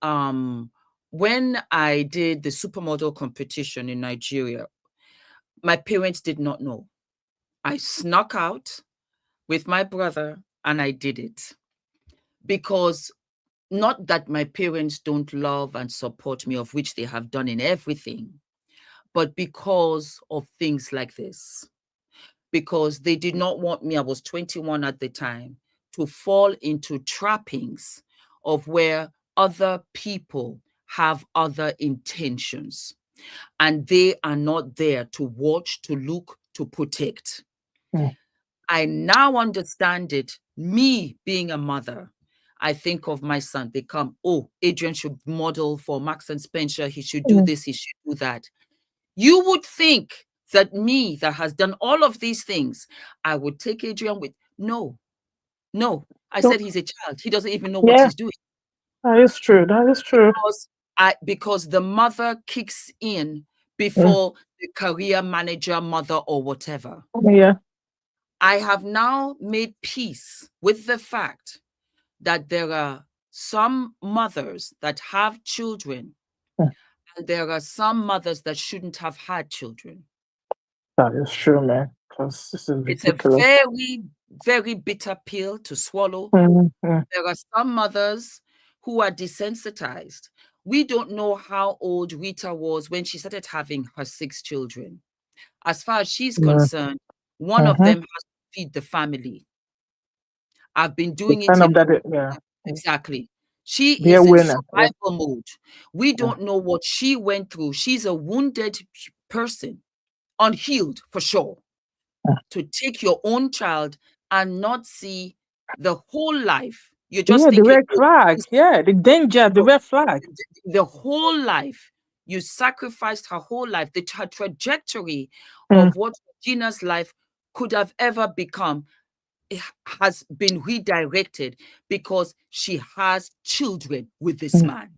Speaker 1: when I did the supermodel competition in Nigeria, my parents did not know. I snuck out with my brother and I did it because not that my parents don't love and support me, of which they have done in everything, but because of things like this. Because they did not want me, I was 21 at the time, to fall into trappings of where other people have other intentions and they are not there to watch, to look, to protect. I now understand it. Me being a mother, I think of my son. They come, oh, Adrian should model for Max and Spencer. He should do this. He should do that. You would think that me that has done all of these things, I would take Adrian with, no. I said he's a child. He doesn't even know what
Speaker 6: yeah,
Speaker 1: he's doing.
Speaker 6: that is true. That is true.
Speaker 1: Because the mother kicks in before the career manager, mother, or whatever.
Speaker 6: Yeah.
Speaker 1: I have now made peace with the fact that there are some mothers that have children, and there are some mothers that shouldn't have had children.
Speaker 6: That is true, man. Because this is
Speaker 1: It's a
Speaker 6: ridiculous.
Speaker 1: very, very bitter pill to swallow. There are some mothers who are desensitized. We don't know how old Rita was when she started having her 6 children. As far as she's concerned, one of them has to feed the family. I've been doing it in exactly. She
Speaker 6: Be
Speaker 1: is
Speaker 6: a
Speaker 1: in
Speaker 6: winner.
Speaker 1: survival mode. We don't know what she went through. She's a wounded person, unhealed for sure. To take your own child and not see the whole life. You're just
Speaker 6: the
Speaker 1: thinking,
Speaker 6: red flag. Yeah, the danger, the red flag.
Speaker 1: the whole life. You sacrificed her whole life. Her trajectory of what Gina's life could have ever become has been redirected because she has children with this man.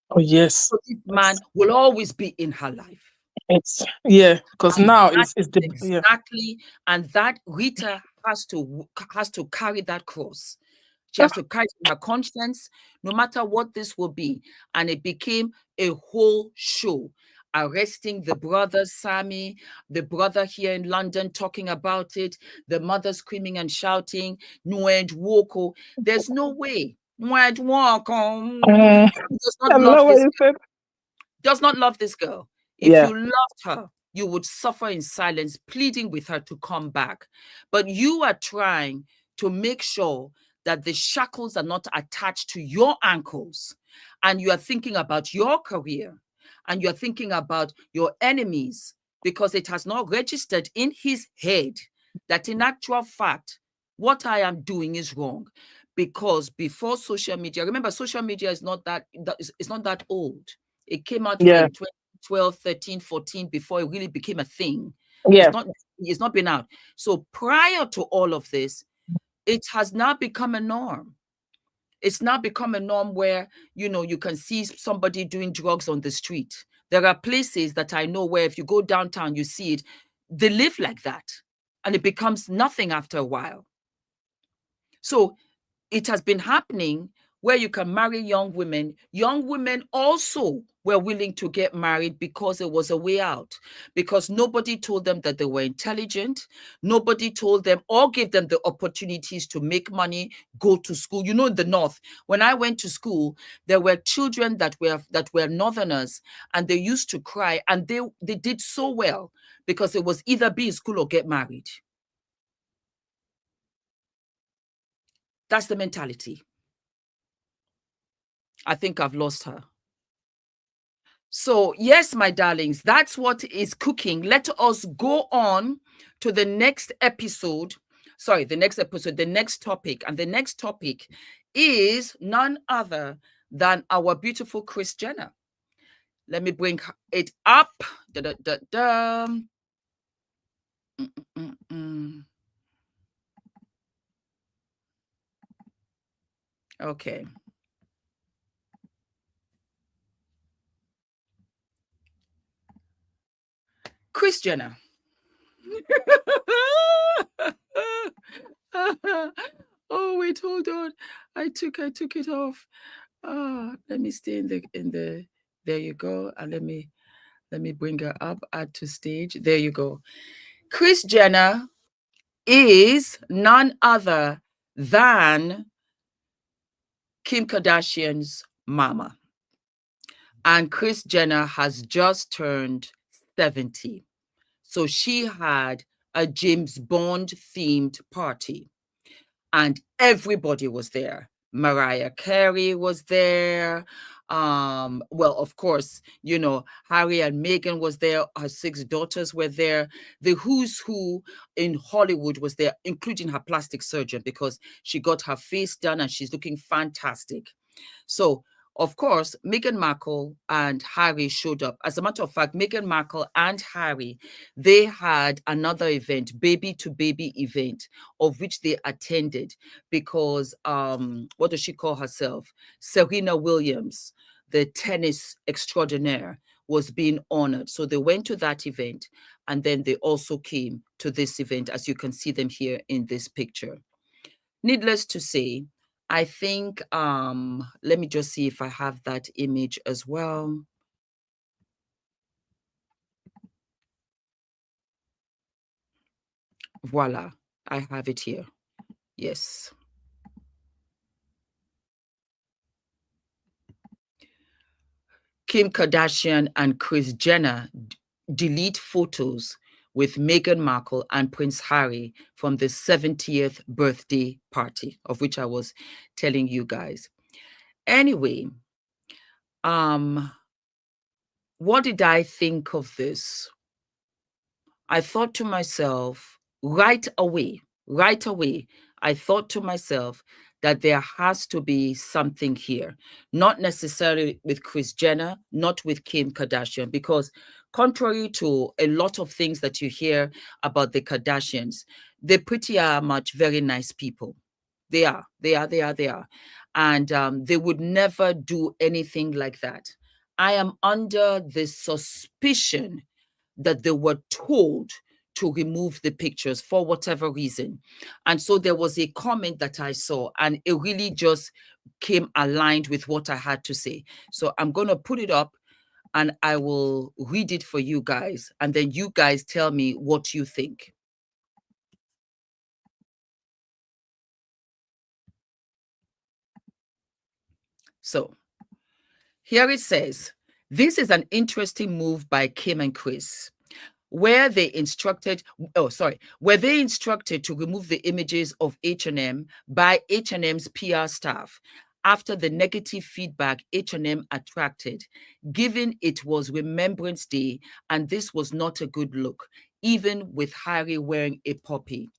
Speaker 6: Oh, yes.
Speaker 1: So this man will always be in her life.
Speaker 6: Because now it's the
Speaker 1: exactly, and that Rita has to carry that cross. She has to carry her conscience, no matter what this will be. And it became a whole show. Arresting the brother Sammy, the brother here in London talking about it, the mother screaming and shouting, Nwoko. There's no way. Nwoko does not love this girl. Does not love this girl. If you loved her, you would suffer in silence, pleading with her to come back. But you are trying to make sure that the shackles are not attached to your ankles. And you are thinking about your career. And you're thinking about your enemies, because it has not registered in his head that in actual fact, what I am doing is wrong. Because before social media, remember, social media is not that old. It came out when 2012, 13, 14, before it really became a thing. It's not been out. So prior to all of this, it has now become a norm. It's now become a norm where, you can see somebody doing drugs on the street. There are places that I know where if you go downtown, you see it. They live like that. And it becomes nothing after a while. So it has been happening where you can marry young women. Young women also were willing to get married because it was a way out, because nobody told them that they were intelligent. Nobody told them or gave them the opportunities to make money, go to school. In the North, when I went to school, there were children that were Northerners, and they used to cry, and they did so well because it was either be in school or get married. That's the mentality. I think I've lost her. So, yes, my darlings, that's what is cooking. Let us go on to the next episode. Sorry, the next episode, the next topic. And the next topic is none other than our beautiful Kris Jenner. Let me bring it up. Da, da, da, da. Okay. Kris Jenner. Oh, wait, hold on. I took it off. Let me stay in the there you go. And let me bring her up, add to stage. There you go. Kris Jenner is none other than Kim Kardashian's mama. And Kris Jenner has just turned 70. So she had a James Bond themed party and everybody was there. Mariah Carey was there. Well, of course, you know, Harry and Meghan was there. Her 6 daughters were there. The who's who in Hollywood was there, including her plastic surgeon, because she got her face done and she's looking fantastic. So, of course, Meghan Markle and Harry showed up. As a matter of fact, Meghan Markle and Harry, they had another event, baby to baby event, of which they attended because, what does she call herself? Serena Williams, the tennis extraordinaire, was being honored. So they went to that event and then they also came to this event, as you can see them here in this picture. Needless to say, I think, let me just see if I have that image as well. Voila, I have it here. Yes. Kim Kardashian and Kris Jenner delete photos with Meghan Markle and Prince Harry from the 70th birthday party, of which I was telling you guys. Anyway, what did I think of this? I thought to myself, right away, I thought to myself that there has to be something here, not necessarily with Kris Jenner, not with Kim Kardashian, because contrary to a lot of things that you hear about the Kardashians, they pretty much very nice people. They are. And they would never do anything like that. I am under the suspicion that they were told to remove the pictures for whatever reason. And so there was a comment that I saw and it really just came aligned with what I had to say. So I'm going to put it up and I will read it for you guys. And then you guys tell me what you think. So here it says, this is an interesting move by Kim and Kris. Were they instructed to remove the images of H&M by H&M's PR staff after the negative feedback H&M attracted, given it was Remembrance Day and this was not a good look, even with Harry wearing a poppy?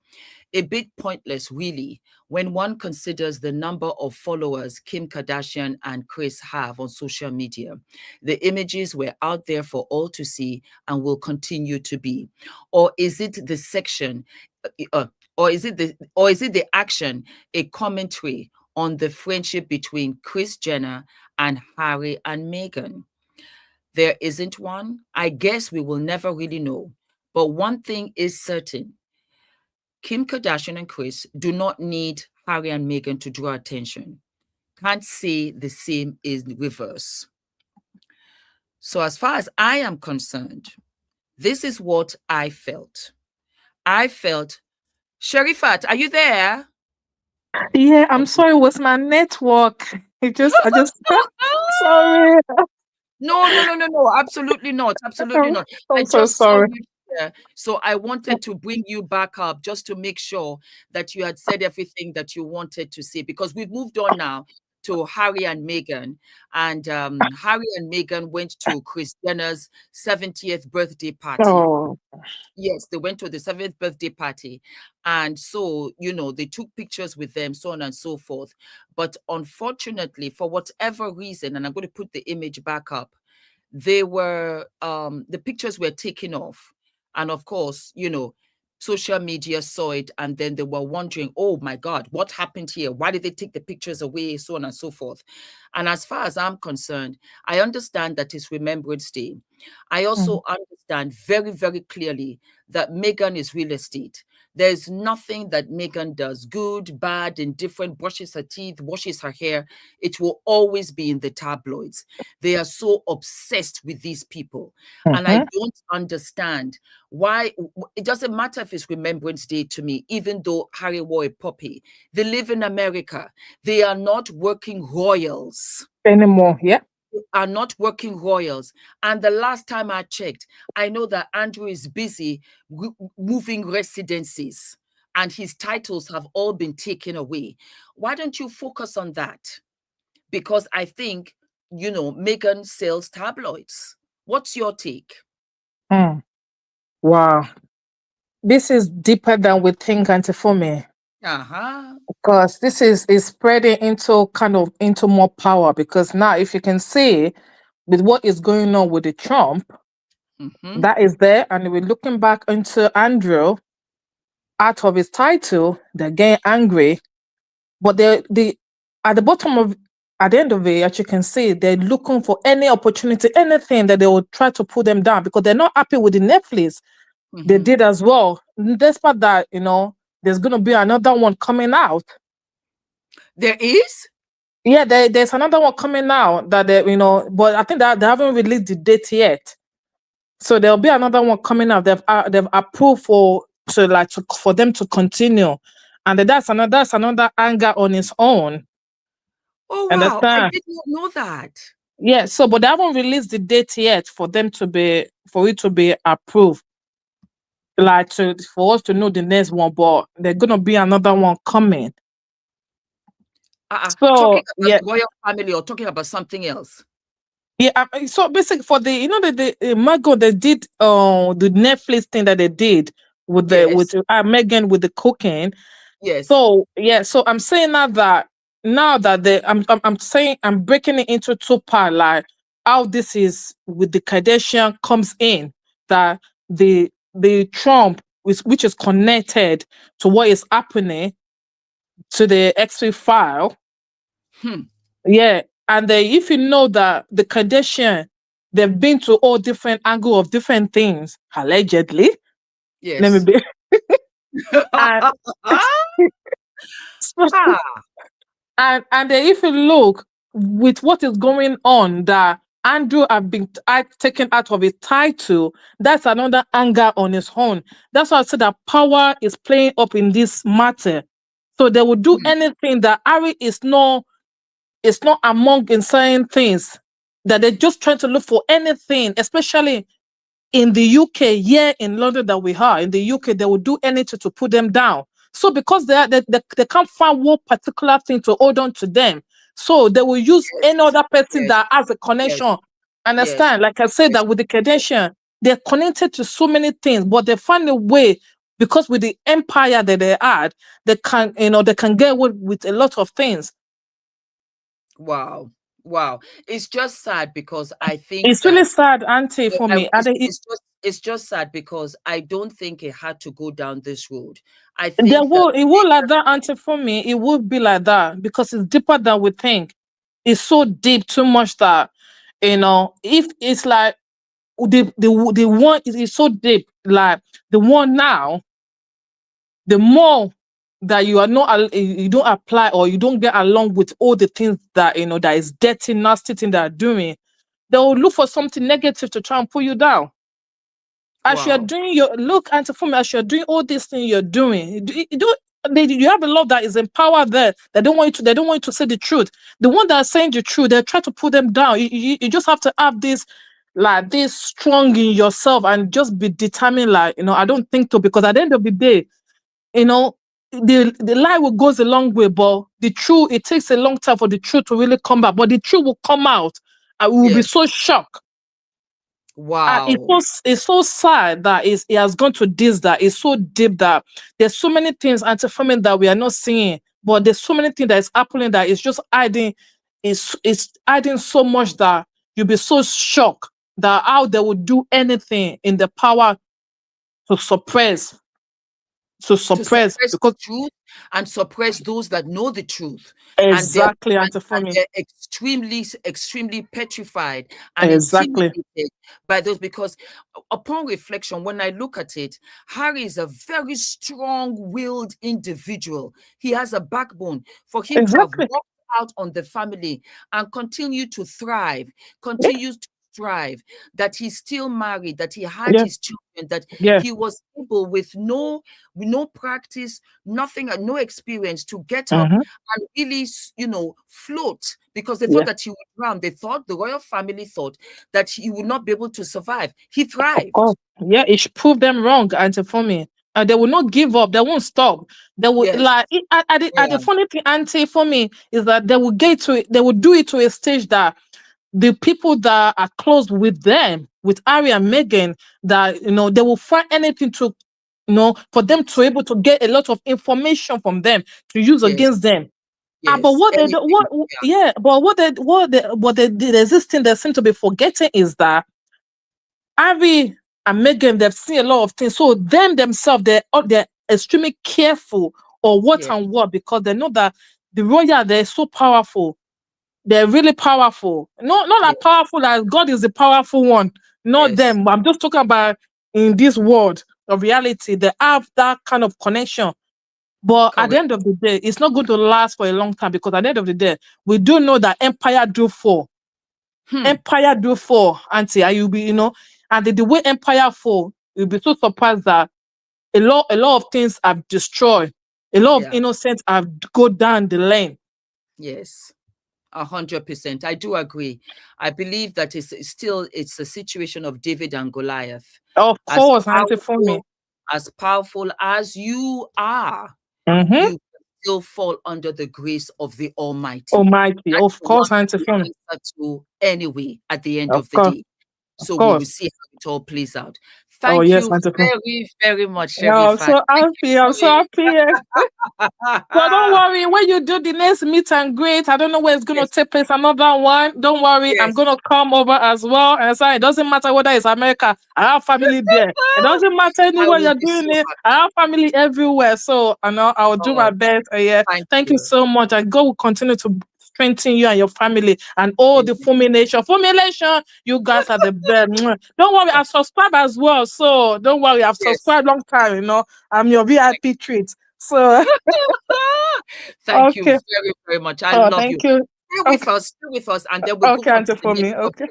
Speaker 1: A bit pointless, really, when one considers the number of followers Kim Kardashian and Kris have on social media. The images were out there for all to see and will continue to be. Or is it the section, or is it the action, a commentary on the friendship between Kris Jenner and Harry and Meghan? There isn't one. I guess we will never really know. But one thing is certain. Kim Kardashian and Kris do not need Harry and Meghan to draw attention. Can't say the same is reverse. So as far as I am concerned, this is what I felt. Sherifat, are you there?
Speaker 6: Yeah, I'm sorry, it was my network. I just sorry.
Speaker 1: No, absolutely not. Absolutely not.
Speaker 6: I'm so sorry.
Speaker 1: So I wanted to bring you back up just to make sure that you had said everything that you wanted to say, because we've moved on now to Harry and Meghan, and Harry and Meghan went to Kris Jenner's 70th birthday party.
Speaker 6: Oh.
Speaker 1: Yes, they went to the 7th birthday party. And so, they took pictures with them, so on and so forth. But unfortunately, for whatever reason, and I'm going to put the image back up, the pictures were taken off. And of course, social media saw it, and then they were wondering, oh my God, what happened here? Why did they take the pictures away? So on and so forth. And as far as I'm concerned, I understand that it's Remembrance Day. I also understand very, very clearly that Meghan is real estate. There's nothing that Meghan does, good, bad, indifferent, brushes her teeth, washes her hair. It will always be in the tabloids. They are so obsessed with these people. And I don't understand why. It doesn't matter if it's Remembrance Day to me, even though Harry wore a puppy. They live in America. They are not working royals
Speaker 6: Anymore. Yeah.
Speaker 1: are not working royals. And the last time I checked, I know that Andrew is busy moving residencies, and his titles have all been taken away. Why don't you focus on that? Because I think, Meghan sells tabloids. What's your take?
Speaker 6: Wow. This is deeper than we think, Auntie Fumi. Because this is spreading into more power. Because now, if you can see with what is going on with the Trump, that is there, and we're looking back into Andrew out of his title, they're getting angry. But they at the end of it, as you can see, they're looking for any opportunity, anything that they will try to put them down, because they're not happy with the Netflix they did as well. Despite that, there's going to be another one coming out.
Speaker 1: There is?
Speaker 6: Yeah, there's another one coming out that but I think that they haven't released the date yet. So there'll be another one coming out. They've approved for them to continue, and that's another anger on its own.
Speaker 1: Oh wow! I did not know that.
Speaker 6: Yeah, so but they haven't released the date yet for it to be approved. For us to know the next one, but there's gonna be another one coming.
Speaker 1: Talking about the royal family or talking about something else?
Speaker 6: Yeah, so basically for the Meghan, they did the Netflix thing that they did with Meghan with the cooking.
Speaker 1: Yes.
Speaker 6: So so I'm saying that I'm saying I'm breaking it into two parts, like how this is with the Kardashian comes in, that the Trump which is connected to what is happening to the X-ray file. Yeah. And if you know that the Kardashian, they've been to all different angles of different things, allegedly.
Speaker 1: Yes.
Speaker 6: Let me be. And if you look with what is going on, that Andrew have been taken out of his title, that's another anger on his own. That's why I said that power is playing up in this matter. So they will do anything that Harry is not among in certain things, that they're just trying to look for anything, especially in the UK, here in London that we are. In the UK, they will do anything to put them down. So because they can't find one particular thing to hold on to them, so they will use any other person that has a connection. Understand? Like I said, that with the Kardashian, they're connected to so many things, but they find a way, because with the empire that they had, they can get away with a lot of things.
Speaker 1: Wow. It's just sad because I think
Speaker 6: it's really sad, Auntie, for me.
Speaker 1: It's just sad because I don't think it had to go down this road. I think
Speaker 6: it will like that, Auntie, for me. It would be like that because it's deeper than we think. It's so deep, too much that if it's like the one is so deep, like the one now, the more that you don't apply or you don't get along with all the things that that is dirty, nasty thing they're doing, they will look for something negative to try and pull you down. As you're doing Auntie Fumi, as you're doing all these things you're doing, you have a lot that is in power there. They don't want you to say the truth. The one that are saying the truth, they try to put them down. You just have to have this strong in yourself and just be determined. I don't think so, because at the end of the day, the lie will goes a long way, but the truth, it takes a long time for the truth to really come out. But the truth will come out, and we will be so shocked. And
Speaker 1: Wow.
Speaker 6: it's so sad that it has gone to this, that it's so deep that there's so many things anti-famine that we are not seeing, but there's so many things that is happening that it's just hiding. It's hiding so much that you'll be so shocked that how they would do anything in the power to suppress because
Speaker 1: the truth and suppress those that know the truth.
Speaker 6: exactly
Speaker 1: And they're extremely petrified and
Speaker 6: exactly
Speaker 1: intimidated by those, because upon reflection, when I look at it, Harry is a very strong-willed individual. He has a backbone. For him to have walked out on the family and continue to thrive, that he's still married, that he had his children, that he was able with no practice, nothing, and no experience to get up and really, float, because they thought that he would drown. They thought, the royal family thought that he would not be able to survive. He thrived.
Speaker 6: Yeah, it should prove them wrong, Auntie Fumi. And they will not give up. They won't stop. They will the funny thing, Auntie Fumi, is that they will do it to a stage that the people that are close with them, with Harry and Meghan, that they will find anything to, for them to able to get a lot of information from them to use against them. But what they the existing they seem to be forgetting is that Harry and Meghan, they've seen a lot of things. So them themselves, they're extremely careful of what and what, because they know that the royal, they're so powerful. They're really powerful. Not as powerful as God is the powerful one. Not them. I'm just talking about in this world of reality. They have that kind of connection. But at the end of the day, it's not going to last for a long time, because at the end of the day, we do know that empire do fall. Empire do fall, Auntie. And you'll be, and the way empire fall, you'll be so surprised that a lot of things have destroyed. A lot of innocents have go down the lane.
Speaker 1: Yes. 100%. I do agree. I believe that it's a situation of David and Goliath.
Speaker 6: Of course, Auntie Fumi.
Speaker 1: As powerful as you are, you still fall under the grace of the Almighty.
Speaker 6: Of course, Auntie Fumi.
Speaker 1: Anyway, at the end of the day. So we will see how it all plays out. Thank you very, very much,
Speaker 6: I'm so happy. So don't worry, when you do the next meet and greet, I don't know where it's going to take place, another one. Don't worry, I'm going to come over as well. And so it doesn't matter whether it's America, I have family there. It doesn't matter anywhere you're doing it. I have family everywhere. So I'll do my best. Thank you so much. And God will continue to strengthen you and your family and all the Fumination. You guys are the best. Don't worry, I've subscribed as well. So don't worry, I've subscribed long time. I'm your VIP treat. So
Speaker 1: thank you very, very much. I love you.
Speaker 6: Stay
Speaker 1: with us, and then we'll go on to the next topic.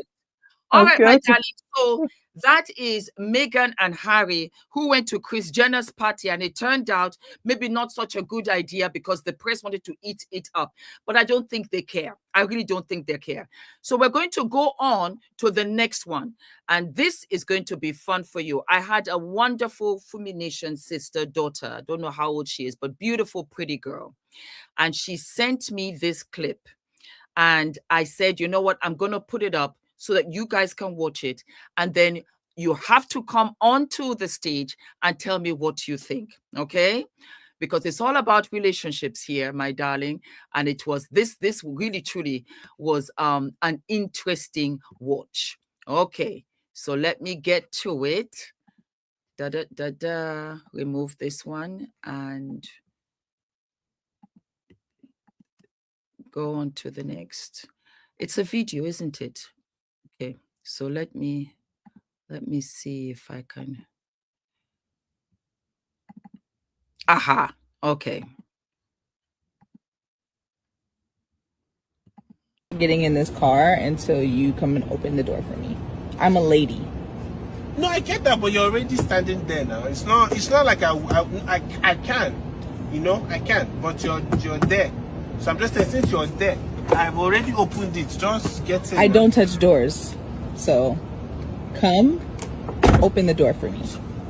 Speaker 1: All right, my darling. So that is Meghan and Harry, who went to Kris Jenner's party, and it turned out maybe not such a good idea because the press wanted to eat it up. But I don't think they care. I really don't think they care. So we're going to go on to the next one. And this is going to be fun for you. I had a wonderful Fumination daughter. I don't know how old she is, but beautiful, pretty girl. And she sent me this clip. And I said, you know what? I'm going to put it up so that you guys can watch it. And then you have to come onto the stage and tell me what you think, okay? Because it's all about relationships here, my darling. And it was this really, truly was an interesting watch. Okay, so let me get to it. Remove this one and go on to the next. It's a video, isn't it? Okay, so let me see if I can. Aha, okay.
Speaker 7: Getting in this car until you come and open the door for me. I'm a lady.
Speaker 8: No, I get that, but you're already standing there now. It's not like I can, I can, but you're there. So I'm just saying, since you're there, I've already opened it. Just get in.
Speaker 7: I don't touch doors. So come open the door for me.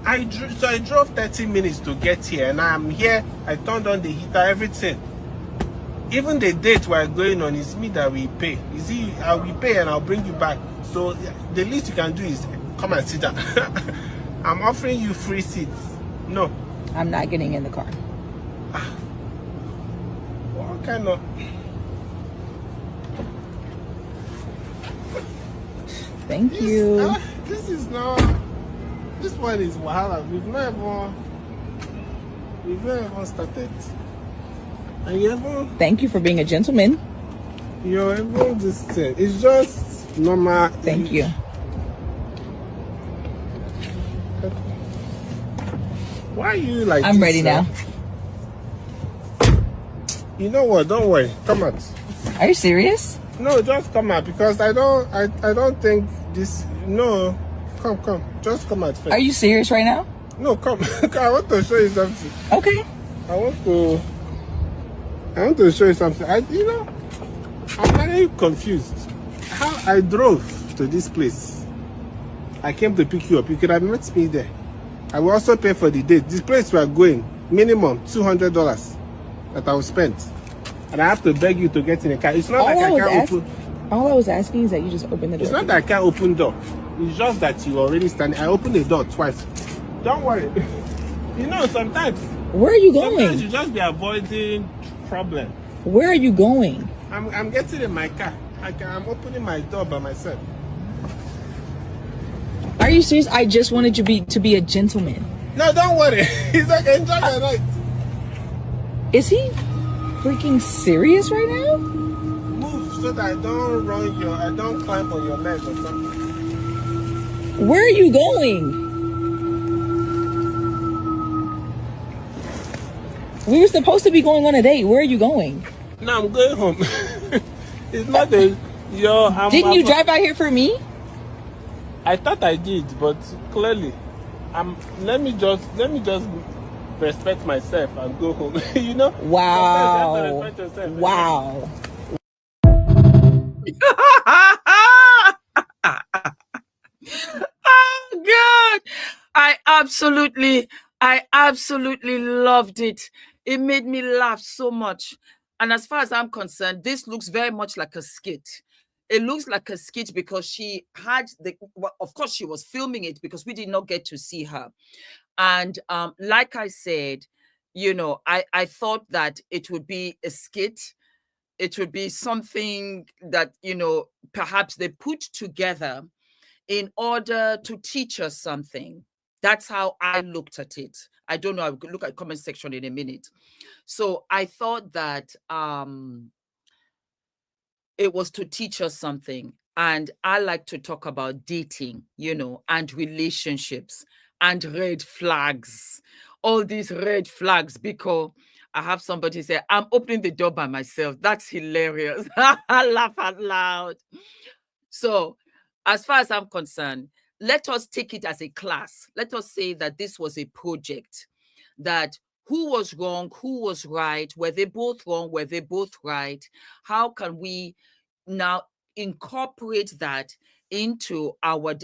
Speaker 8: I drove 30 minutes to get here, and I'm here. I turned on the heater, everything. Even the date we're going on is me that we pay. You see, I will pay and I'll bring you back. So the least you can do is come and sit down. I'm offering you free seats. No.
Speaker 7: I'm not getting in the car.
Speaker 8: What kind of...
Speaker 7: Thank you.
Speaker 8: This is not... This one is Wahala. We've not even started. And you ever...
Speaker 7: Thank you for being a gentleman.
Speaker 8: You're even this thing. It's just normal.
Speaker 7: Thank you.
Speaker 8: Why are you like
Speaker 7: I'm
Speaker 8: this,
Speaker 7: ready now.
Speaker 8: You know what? Don't worry. Come out.
Speaker 7: Are you serious?
Speaker 8: No, just come out because I don't think this. No, come. Just come out first.
Speaker 7: Are you serious right now?
Speaker 8: No, come. I want to show you something.
Speaker 7: Okay.
Speaker 8: I want to show you something. I'm very confused. How I drove to this place. I came to pick you up. You could have met me there. I will also pay for the date. This place we are going, minimum $200 that I will spend. And I have to beg you to get in a car. It's not like I can't open.
Speaker 7: All I was asking is that you just open the door.
Speaker 8: It's not that I can't open door. It's just that you already standing. I opened the door twice. Don't worry. Sometimes.
Speaker 7: Where are you going?
Speaker 8: Sometimes you just be avoiding problem.
Speaker 7: Where are you going?
Speaker 8: I'm getting in my car. I'm opening my door by myself.
Speaker 7: Are you serious? I just wanted you to be a gentleman.
Speaker 8: No, don't worry. He's like, enjoy your night.
Speaker 7: Is he freaking serious right now?
Speaker 8: Move so that I don't climb on your leg or something.
Speaker 7: Where are you going? We were supposed to be going on a date. Where are you going?
Speaker 8: No, I'm going home. It's not
Speaker 7: Didn't you drive out here for me?
Speaker 8: I thought I did, but clearly, let me just respect myself and go home.
Speaker 7: Wow. Wow.
Speaker 1: Oh God. I absolutely loved it. It made me laugh so much. And as far as I'm concerned, this looks very much like a skit. It looks like a skit because she had of course she was filming it because we did not get to see her. And like I said, I thought that it would be a skit. It would be something that, perhaps they put together in order to teach us something. That's how I looked at it. I don't know. I'll look at the comment section in a minute. So I thought that it was to teach us something. And I like to talk about dating, and relationships and red flags. All these red flags, because I have somebody say, I'm opening the door by myself. That's hilarious. I laugh out loud. So as far as I'm concerned, let us take it as a class. Let us say that this was a project, that who was wrong, who was right, were they both wrong, were they both right? How can we now incorporate that into our...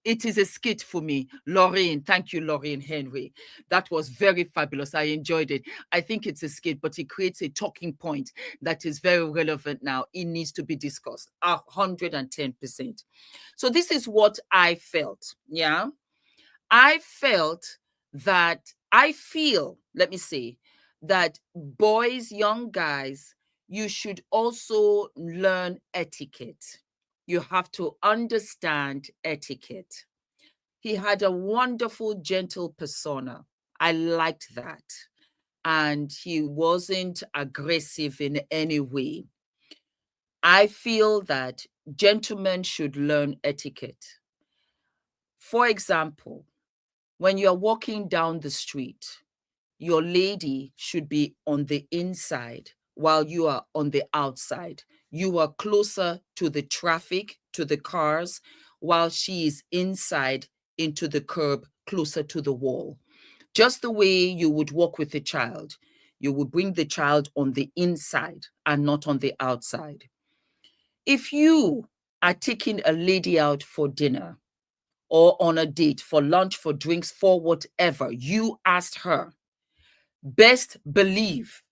Speaker 1: it is a skit for me. Lorraine, thank you, Lorraine Henry. That was very fabulous. I enjoyed it. I think it's a skit, but it creates a talking point that is very relevant now. It needs to be discussed 110%. So this is what I felt. Yeah. I felt that, let me say, that boys, young guys, you should also learn etiquette. You have to understand etiquette. He had a wonderful, gentle persona. I liked that. And he wasn't aggressive in any way. I feel that gentlemen should learn etiquette. For example, when you're walking down the street, your lady should be on the inside while you are on the outside. You are closer to the traffic, to the cars, while she is inside into the curb, closer to the wall. Just the way you would walk with a child. You would bring the child on the inside and not on the outside. If you are taking a lady out for dinner, or on a date for lunch, for drinks, for whatever, you asked her, best believe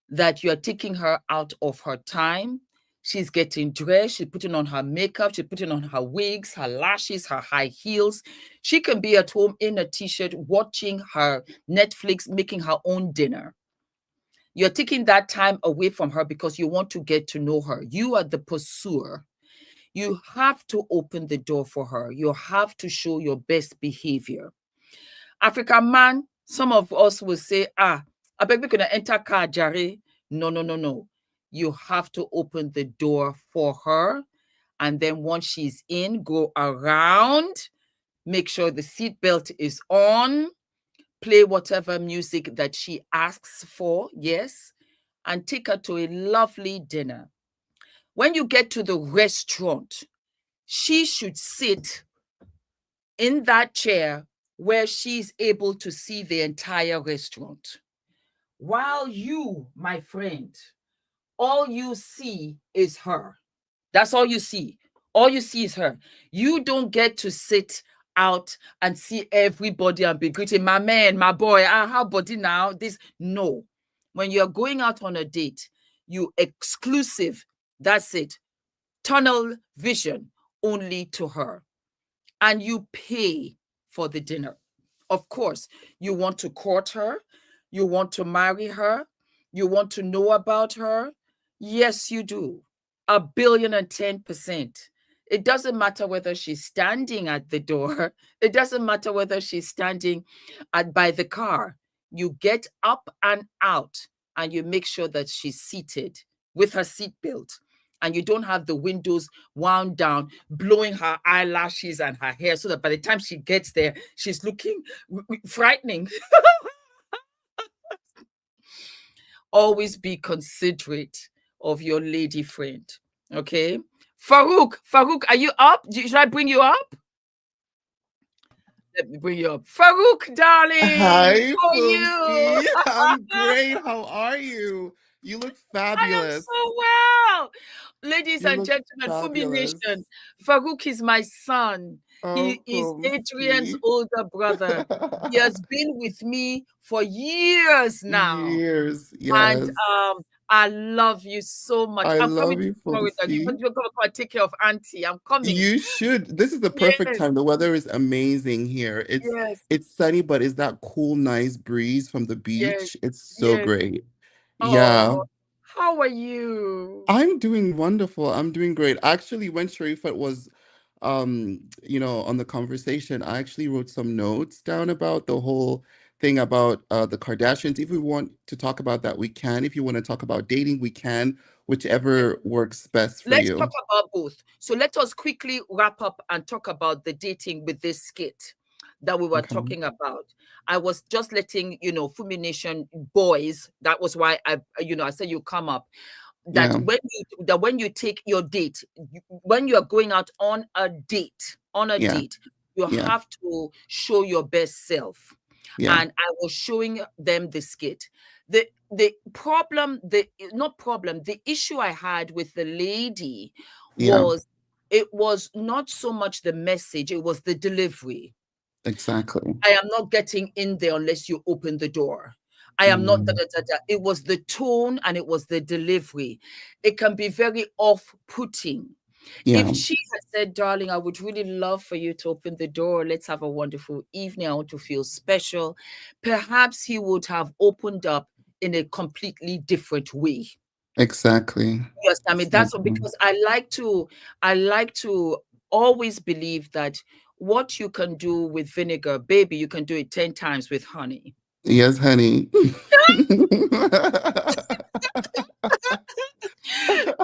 Speaker 1: that you're taking her out of her time. She's getting dressed, she's putting on her makeup, she's putting on her wigs, her lashes, her high heels. She can be at home in a t-shirt watching her Netflix, making her own dinner. You're taking that time away from her because you want to get to know her. You are the pursuer. You have to open the door for her. You have to show your best behavior. African man, some of us will say, I beg we gonna enter car, Jare. No, no, no, no. You have to open the door for her. And then once she's in, go around, make sure the seatbelt is on, play whatever music that she asks for, yes, and take her to a lovely dinner. When you get to the restaurant, she should sit in that chair where she's able to see the entire restaurant. While you, my friend, all you see is her. That's all you see. All you see is her. You don't get to sit out and see everybody and be greeting my man, my boy, how body now? This, no. When you're going out on a date, you exclusive, that's it. Tunnel vision only to her. And you pay for the dinner. Of course, you want to court her. You want to marry her. You want to know about her. Yes, you do. 1,010%. It doesn't matter whether she's standing at the door. It doesn't matter whether she's standing by the car. You get up and out and you make sure that she's seated with her seatbelt, and you don't have the windows wound down, blowing her eyelashes and her hair, so that by the time she gets there, she's looking frightening. Always be considerate of your lady friend. Okay. Farouk, are you up? Should I bring you up? Let me bring you up. Farouk, darling.
Speaker 9: Hi,
Speaker 1: how are you?
Speaker 9: I'm great. How are you? You look fabulous.
Speaker 1: I am so well. Ladies
Speaker 9: You
Speaker 1: and
Speaker 9: look
Speaker 1: gentlemen,
Speaker 9: fabulous.
Speaker 1: Fumination. Farouk is my son.
Speaker 9: Oh,
Speaker 1: He is Adrian's
Speaker 9: Pumsy.
Speaker 1: older brother. He has been with me for years now.
Speaker 9: Years,
Speaker 1: And
Speaker 9: yes.
Speaker 1: I love you so much.
Speaker 9: I
Speaker 1: I'm coming
Speaker 9: love
Speaker 1: to
Speaker 9: you,
Speaker 1: Florida. You're
Speaker 9: Pumsy.
Speaker 1: going to come and take care of Auntie. I'm coming.
Speaker 9: You should. This is the perfect
Speaker 1: Yes,
Speaker 9: time. The weather is amazing here.
Speaker 1: yes,
Speaker 9: It's sunny, but it's that cool, nice breeze from the
Speaker 1: yes,
Speaker 9: beach. It's so
Speaker 1: yes.
Speaker 9: great. Yeah.
Speaker 1: Oh, how are you?
Speaker 9: I'm doing wonderful. I'm doing great. Actually, when Sharifat was, on the conversation, I actually wrote some notes down about the whole thing about the Kardashians. If we want to talk about that, we can. If you want to talk about dating, we can, whichever works best for
Speaker 1: Let's talk
Speaker 9: you.
Speaker 1: about both. So let us quickly wrap up and talk about the dating with this skit that we were
Speaker 9: Okay.
Speaker 1: talking about. I was just letting, Fumination boys, that was why I said you come up. That
Speaker 9: Yeah.
Speaker 1: when you take your date, when you are going out on a date,
Speaker 9: Yeah.
Speaker 1: you
Speaker 9: Yeah.
Speaker 1: have to show your best self.
Speaker 9: Yeah.
Speaker 1: And I was showing them the skit. The problem, the not problem, the issue I had with the lady
Speaker 9: Yeah.
Speaker 1: was, it was not so much the message, it was the delivery.
Speaker 9: Exactly.
Speaker 1: I am not getting in there unless you open the door. I am not da,
Speaker 9: Mm.
Speaker 1: da, da, da. It was the tone and it was the delivery. It can be very off-putting.
Speaker 9: Yeah.
Speaker 1: If she had said, darling, I would really love for you to open the door. Let's have a wonderful evening. I want to feel special. Perhaps he would have opened up in a completely different way.
Speaker 9: Exactly.
Speaker 1: Yes, I mean, that's
Speaker 9: Exactly.
Speaker 1: because I like to always believe that what you can do with vinegar, baby, you can do it 10 times with honey.
Speaker 9: Yes, honey.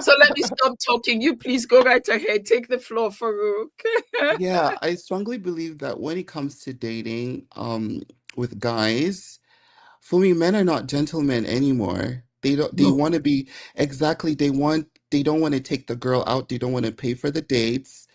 Speaker 1: So let me stop talking. You please go right ahead. Take the floor, Farouk.
Speaker 9: Yeah, I strongly believe that when it comes to dating, with guys, for me, men are not gentlemen anymore. They
Speaker 1: No.
Speaker 9: want to be exactly, they don't want to take the girl out, they don't want to pay for the dates.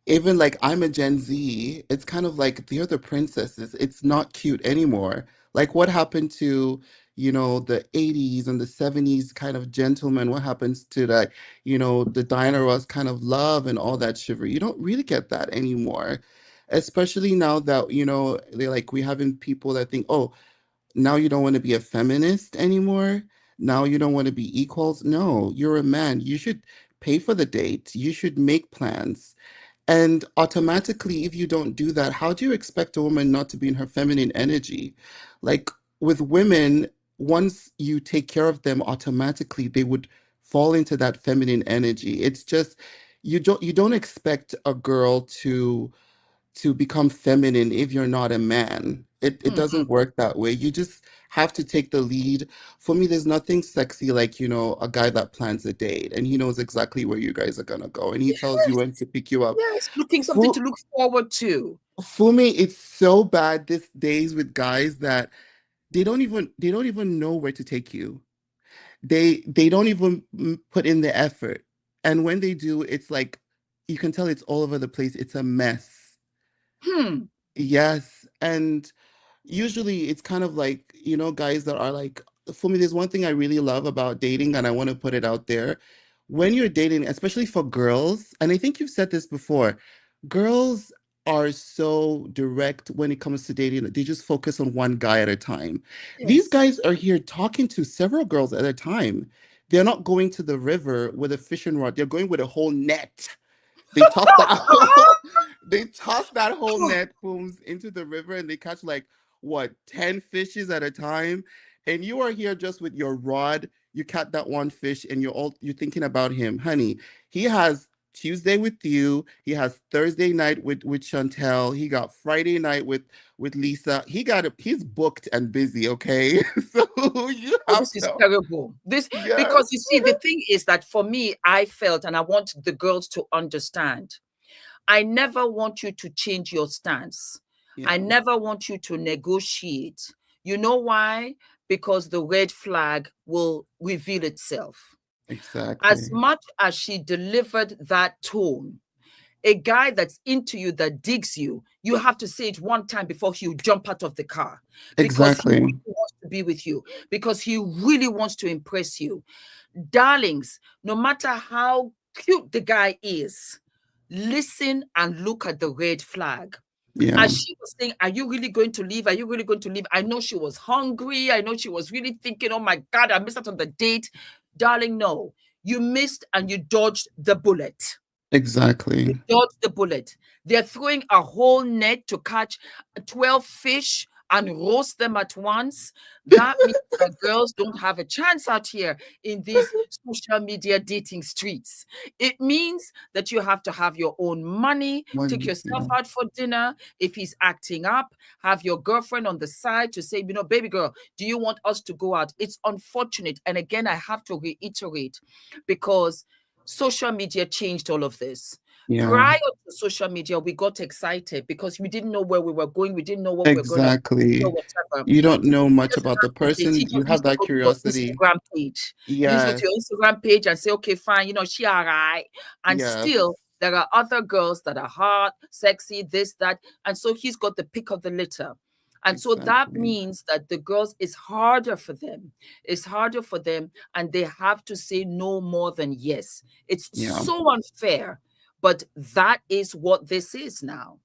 Speaker 9: Even like I'm a Gen Z, it's kind of like they're the princesses. It's not cute anymore. Like what happened to, the 80s and the 70s kind of gentleman? What happens to that, the Diana Ross kind of love and all that chivalry? You don't really get that anymore. especially now that, you know, they like we having people that think, oh, now you don't want to be a feminist anymore. Now you don't want to be equals. No, you're a man. You should pay for the date. You should make plans. And automatically, if you don't do that, how do you expect a woman not to be in her feminine energy? Like with women, once you take care of them, automatically they would fall into that feminine energy. It's just you don't expect a girl to become feminine if you're not a man. It doesn't work that way. You just have to take the lead. For me, there's nothing sexy like, you know, a guy that plans a date and he knows exactly where you guys are gonna go and he tells you
Speaker 1: Yes,
Speaker 9: when to pick you up.
Speaker 1: yes, looking something
Speaker 9: Fu
Speaker 1: to look forward to.
Speaker 9: Fumi, it's so bad these days with guys that they don't even know where to take you. They don't even put in the effort. And when they do, it's like you can tell it's all over the place. It's a mess.
Speaker 1: Hmm.
Speaker 9: Yes, and usually it's kind of like, you know, guys that are like, for me, there's one thing I really love about dating, and I want to put it out there. When you're dating, especially for girls, and I think you've said this before, girls are so direct when it comes to dating. They just focus on one guy at a time. These
Speaker 1: Yes.
Speaker 9: guys are here talking to several girls at a time. They're not going to the river with a fishing rod. They're going with a whole net. They toss that whole, they toss that whole net booms into the river and they catch like what 10 fishes at a time. And you are here just with your rod. You catch that one fish and you're thinking about him. Honey, he has Tuesday with you. He has Thursday night with Chantel. He got Friday night with Lisa. He's booked and busy, okay? So you
Speaker 1: Oh,
Speaker 9: have
Speaker 1: this is
Speaker 9: to.
Speaker 1: terrible. This
Speaker 9: Yes.
Speaker 1: because you see, the thing is that for me, I felt, and I want the girls to understand, I never want you to change your stance. I
Speaker 9: Yeah,
Speaker 1: never want you to negotiate. You know why? Because the red flag will reveal itself. As
Speaker 9: exactly.
Speaker 1: much as she delivered that tone, a guy that's into you, that digs you, you have to say it one time before he'll jump out of the car because he
Speaker 9: Exactly.
Speaker 1: really wants to be with you, because he really wants to impress you. Darlings, no matter how cute the guy is, listen and look at the red flag.
Speaker 9: Yeah.
Speaker 1: As she was saying, are you really going to leave? Are you really going to leave? I know she was hungry. I know she was really thinking, oh my God, I missed out on the date. Darling, no. You missed and you dodged the bullet. You
Speaker 9: Exactly.
Speaker 1: dodged the bullet. They're throwing a whole net to catch 12 fish and roast them at once. That means that girls don't have a chance out here in these social media dating streets. It means that you have to have your own money, take
Speaker 9: One,
Speaker 1: yourself
Speaker 9: yeah.
Speaker 1: out for dinner. If he's acting up, have your girlfriend on the side to say, you know, baby girl, do you want us to go out? It's unfortunate. And again, I have to reiterate, because social media changed all of this.
Speaker 9: Yeah.
Speaker 1: Prior to social media, we got excited because we didn't know where we were going. We didn't know what we were going to do,
Speaker 9: Exactly.
Speaker 1: whatever.
Speaker 9: You don't know
Speaker 1: You
Speaker 9: much
Speaker 1: just
Speaker 9: about the
Speaker 1: have to date.
Speaker 9: person.
Speaker 1: You
Speaker 9: You
Speaker 1: just
Speaker 9: have
Speaker 1: used to
Speaker 9: that
Speaker 1: go to your
Speaker 9: curiosity.
Speaker 1: Instagram page. You used to go to your
Speaker 9: Yes.
Speaker 1: Instagram page and say, okay, fine, you know, she all right. And
Speaker 9: Yes.
Speaker 1: still, there are other girls that are hot, sexy, this, that. And so he's got the pick of the litter. And so that
Speaker 9: Exactly.
Speaker 1: means that the girls, it's harder for them. It's harder for them, and they have to say no more than yes. It's
Speaker 9: Yeah.
Speaker 1: so unfair, but that is what this is now.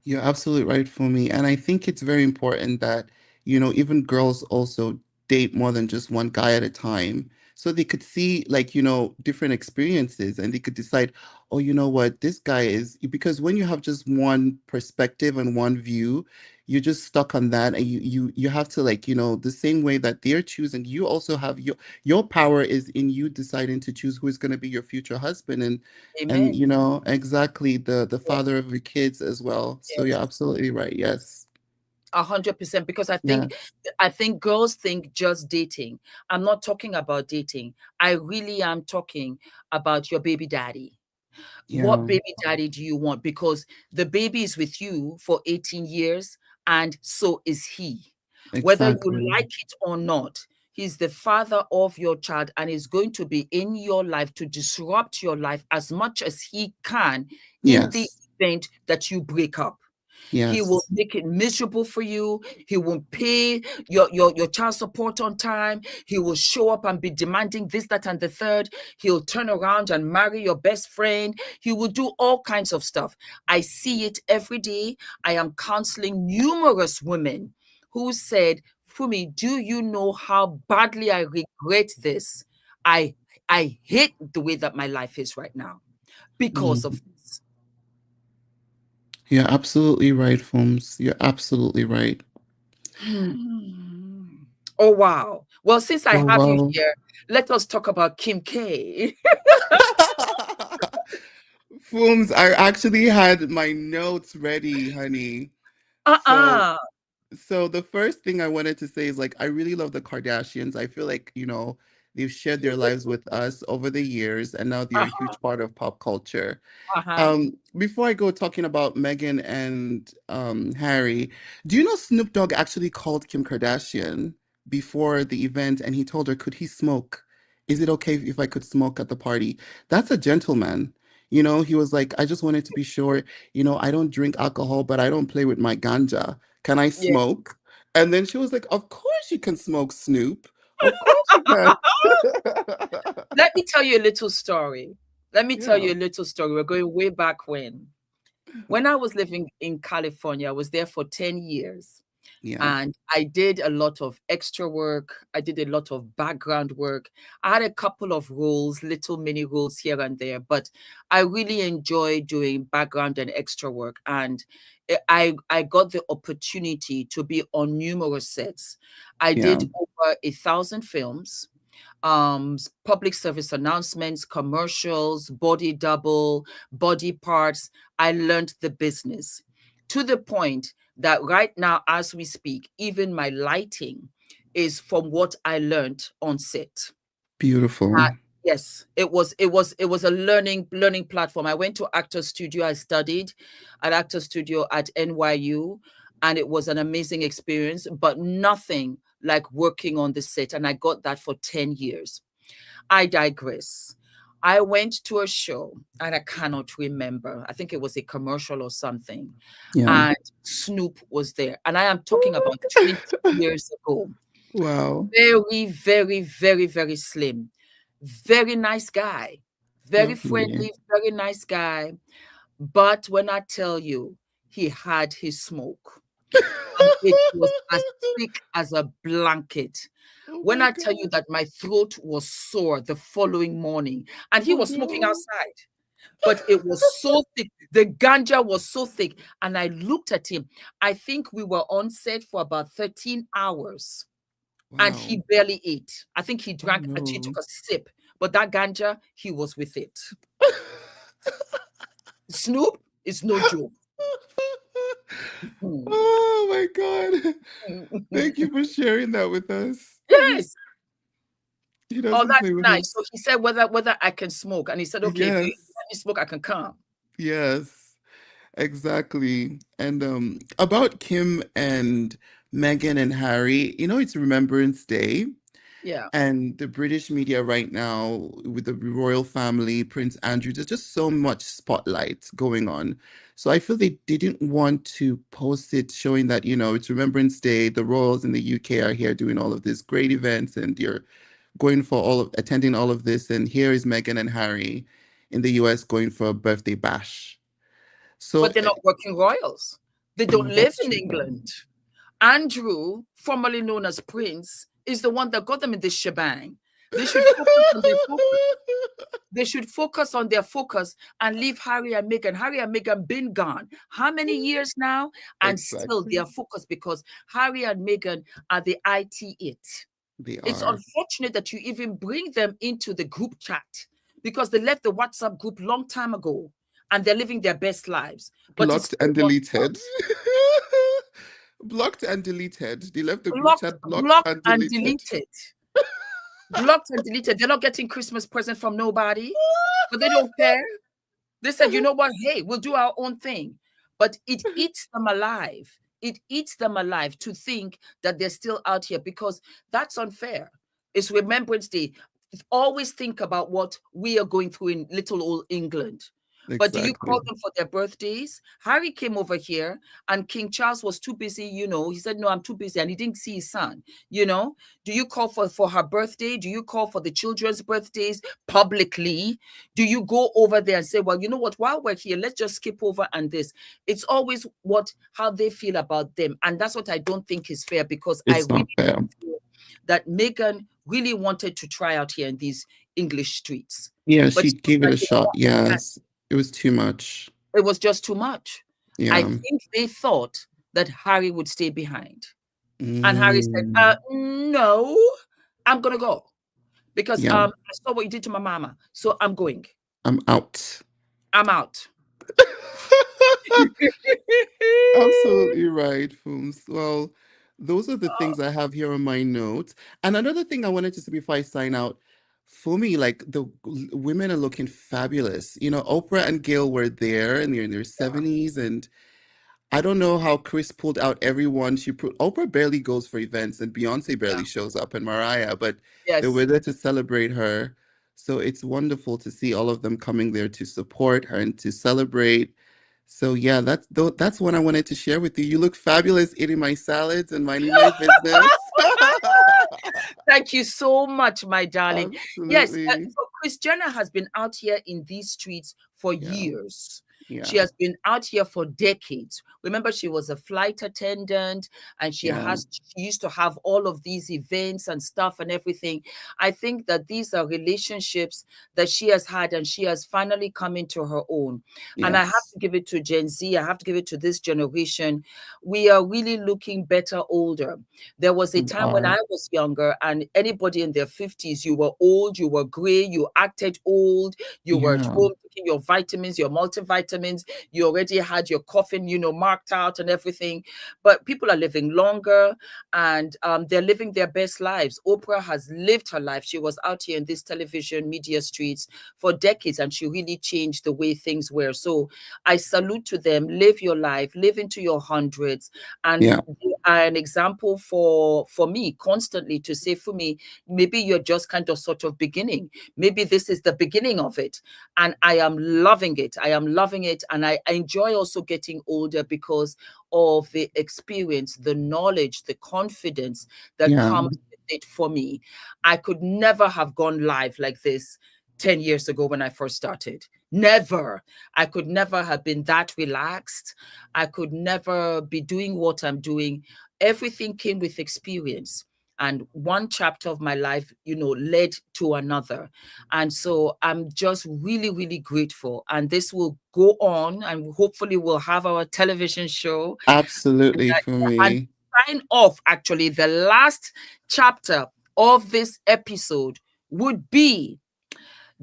Speaker 9: You're absolutely right for me. And I think it's very important that, you know, even girls also date more than just one guy at a time. So they could see, like, you know, different experiences and they could decide, oh, you know what, this guy is, because when you have just one perspective and one view, you're just stuck on that. And you have to, like, you know, the same way that they're choosing, you also have your power is in you deciding to choose who is going to be your future husband. And
Speaker 1: Amen.
Speaker 9: you know, exactly the
Speaker 1: Yes,
Speaker 9: father of your kids as well. So you're
Speaker 1: yes.
Speaker 9: absolutely right. Yes.
Speaker 1: 100%, because
Speaker 9: Yes.
Speaker 1: I think girls think just dating. I'm not talking about dating. I really am talking about your baby daddy. What
Speaker 9: Yeah.
Speaker 1: baby daddy do you want? Because the baby is with you for 18 years, and so is he. Whether you
Speaker 9: Exactly.
Speaker 1: like it or not, he's the father of your child and is going to be in your life to disrupt your life as much as he can in the
Speaker 9: Yes.
Speaker 1: event that you break up. He will
Speaker 9: Yes.
Speaker 1: make it miserable for you. He won't pay your child support on time. He will show up and be demanding this, that, and the third. He'll turn around and marry your best friend. He will do all kinds of stuff. I see it every day. I am counseling numerous women who said, Fumi, do you know how badly I regret this? I hate the way that my life is right now because of this.
Speaker 9: You're absolutely right, Fums. You're absolutely right.
Speaker 1: Oh, wow. Well, since I
Speaker 9: Oh,
Speaker 1: have you
Speaker 9: wow.
Speaker 1: here, let us talk about Kim K.
Speaker 9: Fums, I actually had my notes ready, honey. So
Speaker 1: Uh-uh.
Speaker 9: So the first thing I wanted to say is like I really love the Kardashians. I feel like, they've shared their lives with us over the years and now they're a
Speaker 1: Uh-huh.
Speaker 9: huge part of pop culture.
Speaker 1: Uh-huh.
Speaker 9: Before I go talking about Meghan and Harry, do you know Snoop Dogg actually called Kim Kardashian before the event and he told her, could he smoke? Is it okay if I could smoke at the party? That's a gentleman. He was like, I just wanted to be sure, I don't drink alcohol, but I don't play with my ganja. Can I
Speaker 1: Yeah.
Speaker 9: smoke? And then she was like, of course you can smoke, Snoop. Of course you can.
Speaker 1: Let me tell you a little story. Let me tell
Speaker 9: Yeah,
Speaker 1: you a little story. We're going way back when. When I was living in California, I was there for 10 years.
Speaker 9: yeah,
Speaker 1: And I did a lot of extra work. I did a lot of background work. I had a couple of roles, little mini roles here and there, but I really enjoy doing background and extra work. And I got the opportunity to be on numerous sets. I
Speaker 9: yeah.
Speaker 1: did over 1,000 films, public service announcements, commercials, body double, body parts. I learned the business to the point that right now, as we speak, even my lighting is from what I learned on set.
Speaker 9: Beautiful.
Speaker 1: Yes, it was a learning platform. I went to actor studio. I studied at actor studio at NYU, and it was an amazing experience, but nothing like working on the set. And I got that for 10 years. I digress. I went to a show and I cannot remember. I think it was a commercial or something.
Speaker 9: Yeah.
Speaker 1: And Snoop was there. And I am talking about 20 years ago.
Speaker 9: Wow.
Speaker 1: Very, very, very, very slim. Very nice guy. Very
Speaker 9: Lovely.
Speaker 1: friendly, very nice guy. But when I tell you, he had his smoke. And it was as thick as a blanket.
Speaker 9: Oh
Speaker 1: When
Speaker 9: my
Speaker 1: I tell you
Speaker 9: God.
Speaker 1: that my throat was sore the following morning, and he
Speaker 9: Oh
Speaker 1: was smoking
Speaker 9: no.
Speaker 1: outside, but it was so thick. The ganja was so thick. And I looked at him. I think we were on set for about 13 hours, and
Speaker 9: Wow.
Speaker 1: he barely ate. I think he
Speaker 9: Oh
Speaker 1: drank, he
Speaker 9: no.
Speaker 1: took a sip, but that ganja, he was with it. Snoop is no joke. Mm.
Speaker 9: Oh my God. Thank you for sharing that with us.
Speaker 1: Yes.
Speaker 9: He
Speaker 1: Oh,
Speaker 9: doesn't
Speaker 1: that's
Speaker 9: play with
Speaker 1: nice.
Speaker 9: his.
Speaker 1: So he said whether I can smoke. And he said, okay, if you
Speaker 9: Yes.
Speaker 1: let me smoke, I can come.
Speaker 9: Yes. Exactly. And about Kim and Meghan and Harry, it's Remembrance Day.
Speaker 1: Yeah.
Speaker 9: And the British media right now, with the royal family, Prince Andrew, there's just so much spotlight going on. So I feel they didn't want to post it showing that, it's Remembrance Day, the royals in the UK are here doing all of these great events, and you're going for attending all of this. And here is Meghan and Harry in the US going for a birthday bash. So,
Speaker 1: But they're not working royals. They don't
Speaker 9: oh,
Speaker 1: live
Speaker 9: that's
Speaker 1: in
Speaker 9: true though.
Speaker 1: England. Andrew, formerly known as Prince, is the one that got them in this shebang. They should focus on their focus. They should focus on their focus and leave Harry and Meghan. Harry and Meghan been gone. How many years now? And still they
Speaker 9: Exactly.
Speaker 1: are focused because Harry and Meghan are the IT it.
Speaker 9: They
Speaker 1: It's
Speaker 9: are.
Speaker 1: unfortunate that you even bring them into the group chat because they left the WhatsApp group long time ago and they're living their best lives. But it's
Speaker 9: Blocked
Speaker 1: still
Speaker 9: and
Speaker 1: not
Speaker 9: deleted. Blocked and deleted. They left the group
Speaker 1: blocked,
Speaker 9: chat blocked
Speaker 1: blocked
Speaker 9: and
Speaker 1: and
Speaker 9: deleted.
Speaker 1: deleted. Blocked and deleted. They're not getting Christmas present from nobody, but they don't care. They said, you know what? Hey, we'll do our own thing. But it eats them alive. It eats them alive to think that they're still out here because that's unfair. It's Remembrance Day. Always think about what we are going through in little old England. But do you
Speaker 9: Exactly.
Speaker 1: call them for their birthdays? Harry came over here and King Charles was too busy, he said, no, I'm too busy. And he didn't see his son, Do you call for her birthday? Do you call for the children's birthdays publicly? Do you go over there and say, well, you know what, while we're here, let's just skip over and this. It's always how they feel about them. And that's what I don't think is fair, because I
Speaker 9: It's not
Speaker 1: really
Speaker 9: fair.
Speaker 1: feel that Meghan really wanted to try out here in these English streets.
Speaker 9: Yeah,
Speaker 1: But
Speaker 9: she gave it
Speaker 1: like,
Speaker 9: a shot. Yes. It was too much.
Speaker 1: it was just too much. I
Speaker 9: Yeah.
Speaker 1: think they thought that Harry would stay behind. And Harry said, no, I'm going to go. Because
Speaker 9: Yeah.
Speaker 1: I saw what you did to my mama. So I'm going.
Speaker 9: I'm out.
Speaker 1: I'm out.
Speaker 9: Absolutely right, Fums. Well, those are the things I have here on my notes. And another thing I wanted to say before I sign out, Fumi, like the women are looking fabulous. Oprah and Gail were there and they're in their 70s, and I don't know how Kris pulled out everyone. Oprah barely goes for events, and Beyonce barely shows up, and Mariah, but they were there to celebrate her. So it's wonderful to see all of them coming there to support her and to celebrate. So yeah, that's what I wanted to share with you. You look fabulous eating my salads and minding my business.
Speaker 1: Thank you so much, my darling.
Speaker 9: Absolutely.
Speaker 1: Yes, so Kris Jenner has been out here in these streets for years.
Speaker 9: Yeah.
Speaker 1: She has been out here for decades. Remember, she was a flight attendant, and she used to have all of these events and stuff and everything. I think that these are relationships that she has had, and she has finally come into her own.
Speaker 9: Yes.
Speaker 1: And I have to give it to Gen Z. I have to give it to this generation. We are really looking better older. There was a time when I was younger, and anybody in their 50s, you were old, you were gray, you acted old, you were at home taking your vitamins, your multivitamins, you already had your coffin, marked out and everything. But people are living longer, and they're living their best lives. Oprah has lived her life. She was out here in these television media streets for decades, and she really changed the way things were. So I salute to them. Live your life, live into your hundreds. And they are an example for me constantly to say, for me, maybe you're just kind of sort of beginning. Maybe this is the beginning of it. And I am loving it. I am loving it. And I enjoy also getting older because of the experience, the knowledge, the confidence that comes with it for me. I could never have gone live like this 10 years ago when I first started. Never. I could never have been that relaxed. I could never be doing what I'm doing. Everything came with experience. And one chapter of my life, led to another. And so I'm just really, really grateful. And this will go on, and hopefully we'll have our television show.
Speaker 9: Absolutely, for me.
Speaker 1: And sign off, actually, the last chapter of this episode would be,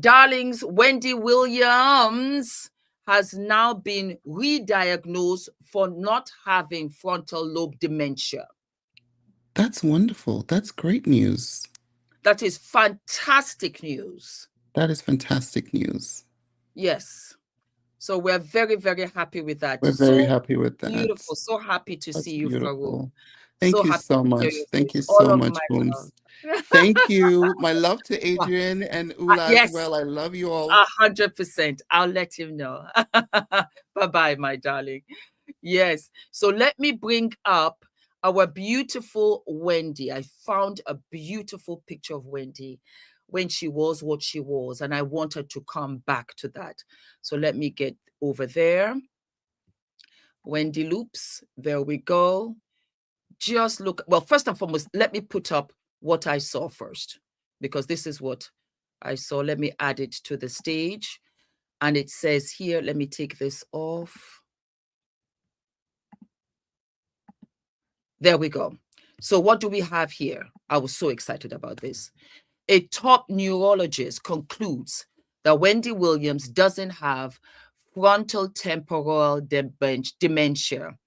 Speaker 1: darlings, Wendy Williams has now been re-diagnosed for not having frontal lobe dementia.
Speaker 9: That's wonderful. That's great news.
Speaker 1: That is fantastic news.
Speaker 9: That is fantastic news.
Speaker 1: Yes. So we're very, very happy with that.
Speaker 9: We're very happy with that.
Speaker 1: Beautiful. So happy to see you, Farouk.
Speaker 9: Thank you so much. Thank you so much, Booms. Thank you. My love to Adrian and Ula as well. I love you all.
Speaker 1: 100%. I'll let him know. Bye-bye, my darling. Yes. So let me bring up our beautiful Wendy. I found a beautiful picture of Wendy when she was what she was, and I want her to come back to that. So let me get over there. Wendy Loops. There we go. Just look. Well, first and foremost, let me put up what I saw first, because this is what I saw. Let me add it to the stage. And it says here, let me take this off. There we go. So what do we have here? I was so excited about this. A top neurologist concludes that Wendy Williams doesn't have frontal temporal dementia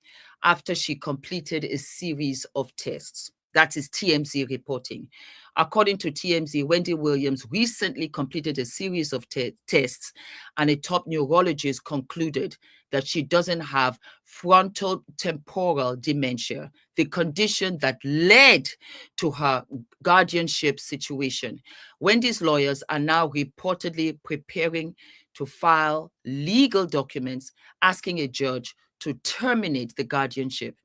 Speaker 1: after she completed a series of tests. That is TMZ reporting. According to TMZ, Wendy Williams recently completed a series of tests, and a top neurologist concluded that she doesn't have frontal temporal dementia, the condition that led to her guardianship situation. Wendy's lawyers are now reportedly preparing to file legal documents asking a judge to terminate the guardianship.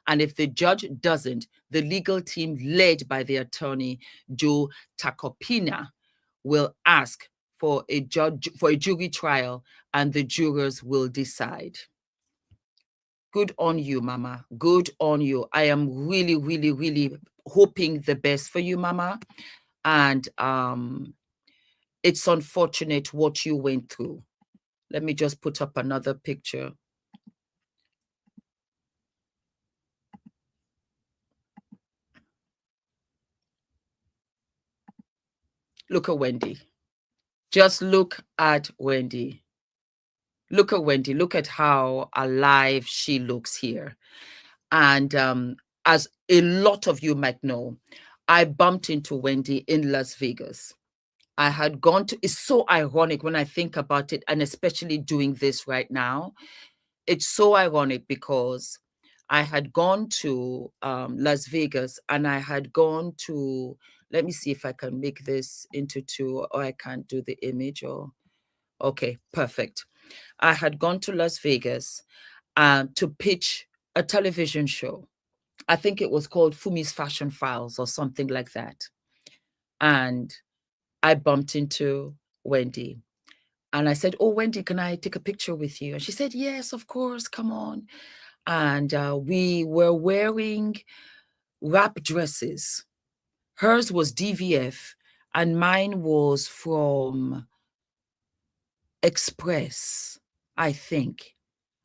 Speaker 1: And if the judge doesn't, the legal team led by the attorney Joe Takopina will ask for a jury trial, and the jurors will decide. Good on you, Mama. Good on you. I am really, really, really hoping the best for you, Mama. And it's unfortunate what you went through. Let me just put up another picture. Look at Wendy. Just look at Wendy. Look at Wendy. Look at how alive she looks here. And as a lot of you might know, I bumped into Wendy in Las Vegas. I had gone to, it's so ironic when I think about it, and especially doing this right now. It's so ironic because I had gone to Las Vegas, and I had gone to, let me see if I can make this into two, or I can't do the image, or, okay, perfect. I had gone to Las Vegas to pitch a television show. I think it was called Fumi'S Fashion Files or something like that. And I bumped into Wendy. And I said, oh, Wendy, can I take a picture with you? And she said, yes, of course, come on. And we were wearing wrap dresses. Hers was DVF, and mine was from Express, I think.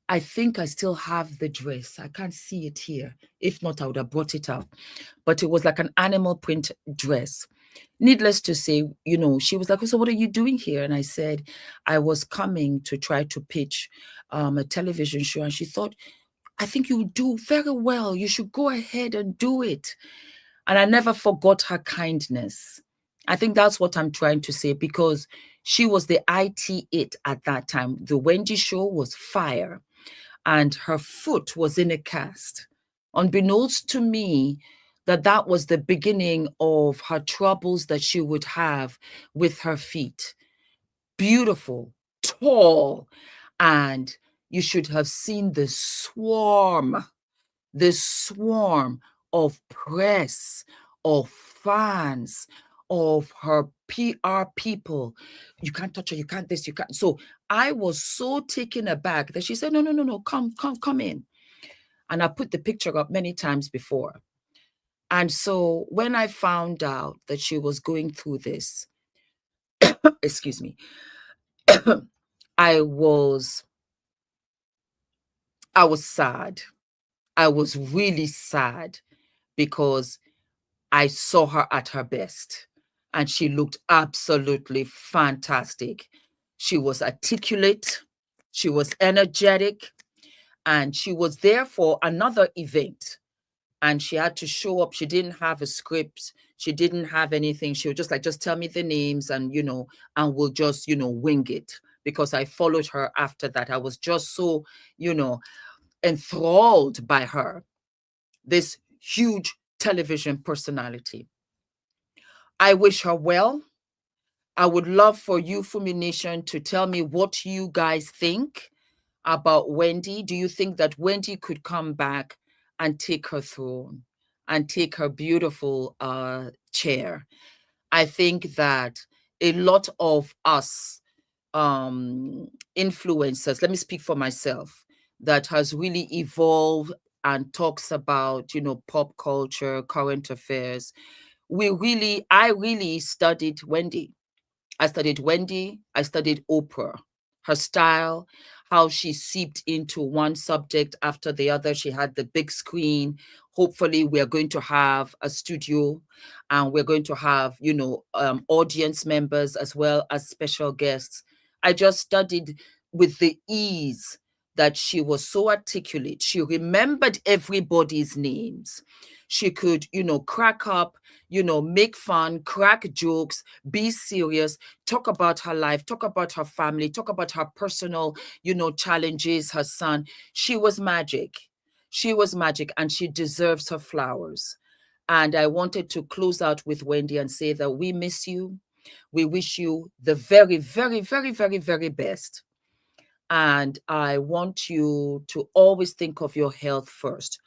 Speaker 1: I think I still have the dress. I can't see it here. If not, I would have brought it out. But it was like an animal print dress. Needless to say, you know, she was like, so what are you doing here? And I said, I was coming to try to pitch a television show. And she thought, I think you do very well. You should go ahead and do it. And I never forgot her kindness. I think that's what I'm trying to say, because she was the it at that time. The Wendy show was fire, and her foot was in a cast. Unbeknownst to me, that was the beginning of her troubles that she would have with her feet. Beautiful, tall, and you should have seen the swarm of press, of fans, of her PR people. You can't touch her, you can't this, you can't. So I was so taken aback that she said, no, come in. And I put the picture up many times before. And so when I found out that she was going through this, excuse me, I was sad. I was really sad because I saw her at her best, and she looked absolutely fantastic. She was articulate, she was energetic, and she was there for another event. And she had to show up. She didn't have a script. She didn't have anything. She was just like, just tell me the names and, you know, and we'll just, you know, wing it. Because I followed her after that. I was just so, you know, enthralled by her, this huge television personality. I wish her well. I would love for you, Fumination, to tell me what you guys think about Wendy. Do you think that Wendy could come back and take her throne and take her beautiful chair? I think that a lot of us influencers, let me speak for myself, that has really evolved and talks about, you know, pop culture, current affairs. I really studied Wendy. I studied Wendy. I studied Oprah, her style, how she seeped into one subject after the other. She had the big screen. Hopefully, we're going to have a studio, and we're going to have, you know, audience members as well as special guests. I just studied with the ease that she was so articulate. She remembered everybody's names. She could, you know, crack up, you know, make fun, crack jokes, be serious, talk about her life, talk about her family, talk about her personal, you know, challenges, her son. She was magic. She was magic, and she deserves her flowers. And I wanted to close out with Wendy and say that we miss you. We wish you the very, very, very, very, very best. And I want you to always think of your health first.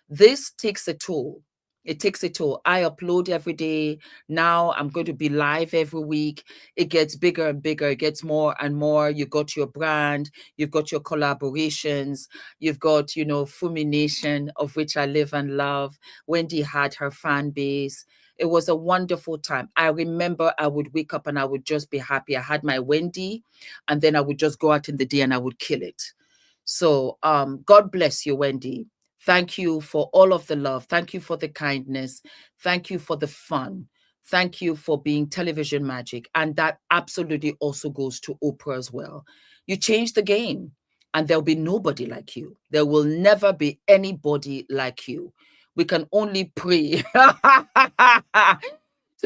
Speaker 1: This takes a toll. It takes a toll. I upload every day. Now I'm going to be live every week. It gets bigger and bigger. It gets more and more. You got your brand. You've got your collaborations. You've got, you know, Fumination, of which I live and love. Wendy had her fan base. It was a wonderful time. I remember I would wake up and I would just be happy. I had my Wendy, and then I would just go out in the day and I would kill it. So God bless you, Wendy. Thank you for all of the love. Thank you for the kindness. Thank you for the fun. Thank you for being television magic. And that absolutely also goes to Oprah as well. You changed the game, and there'll be nobody like you. There will never be anybody like you. We can only pray to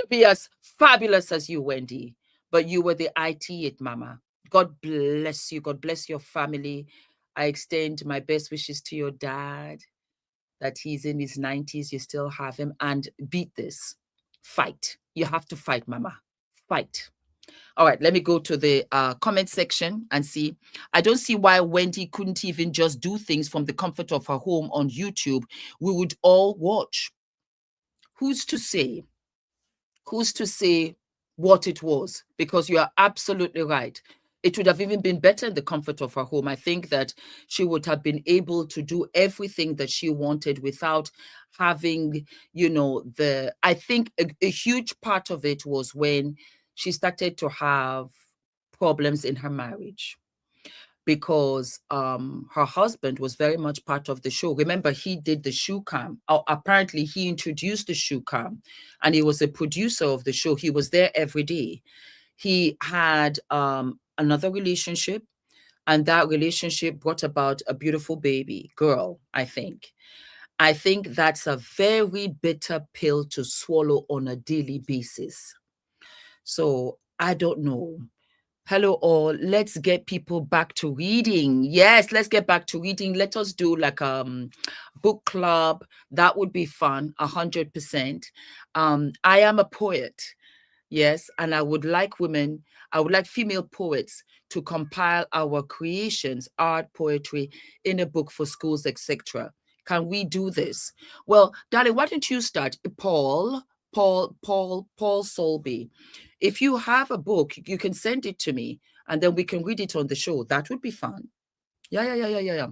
Speaker 1: be as fabulous as you, Wendy. But you were the it mama. God bless you. God bless your family. I extend my best wishes to your dad, that he's in his 90s. You still have him. And beat this. Fight. You have to fight, mama. Fight. All right, let me go to the comment section and see. I don't see why Wendy couldn't even just do things from the comfort of her home on YouTube. We would all watch. Who's to say? Who's to say what it was? Because you are absolutely right. It would have even been better in the comfort of her home. I think that she would have been able to do everything that she wanted without having, you know, I think a huge part of it was when she started to have problems in her marriage, because her husband was very much part of the show. Remember, he did the shoe cam. Apparently, he introduced the shoe cam, and he was a producer of the show. He was there every day. He had another relationship, and that relationship brought about a beautiful baby girl, I think. I think that's a very bitter pill to swallow on a daily basis. So I don't know. Hello all, let's get people back to reading. Yes, let's get back to reading. Let us do like book club. That would be fun, 100%. I am a poet. Yes, and I would like female poets to compile our creations, art, poetry, in a book for schools, etc. Can we do this? Well, darling, why don't you start? Paul Solby. If you have a book, you can send it to me, and then we can read it on the show. That would be fun. Yeah.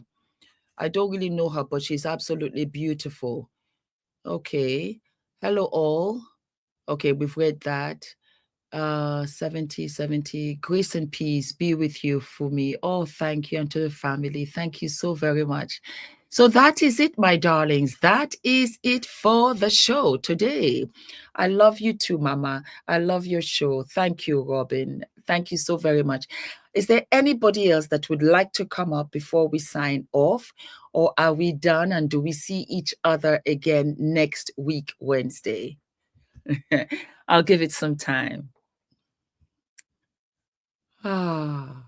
Speaker 1: I don't really know her, but she's absolutely beautiful. Okay. Hello all. Okay, we've read that. 70. Grace and peace be with you, Fumi. Oh, thank you, and to the family. Thank you so very much. So that is it, my darlings. That is it for the show today. I love you too, Mama. I love your show. Thank you, Robin. Thank you so very much. Is there anybody else that would like to come up before we sign off? Or are we done, and do we see each other again next week, Wednesday? I'll give it some time. And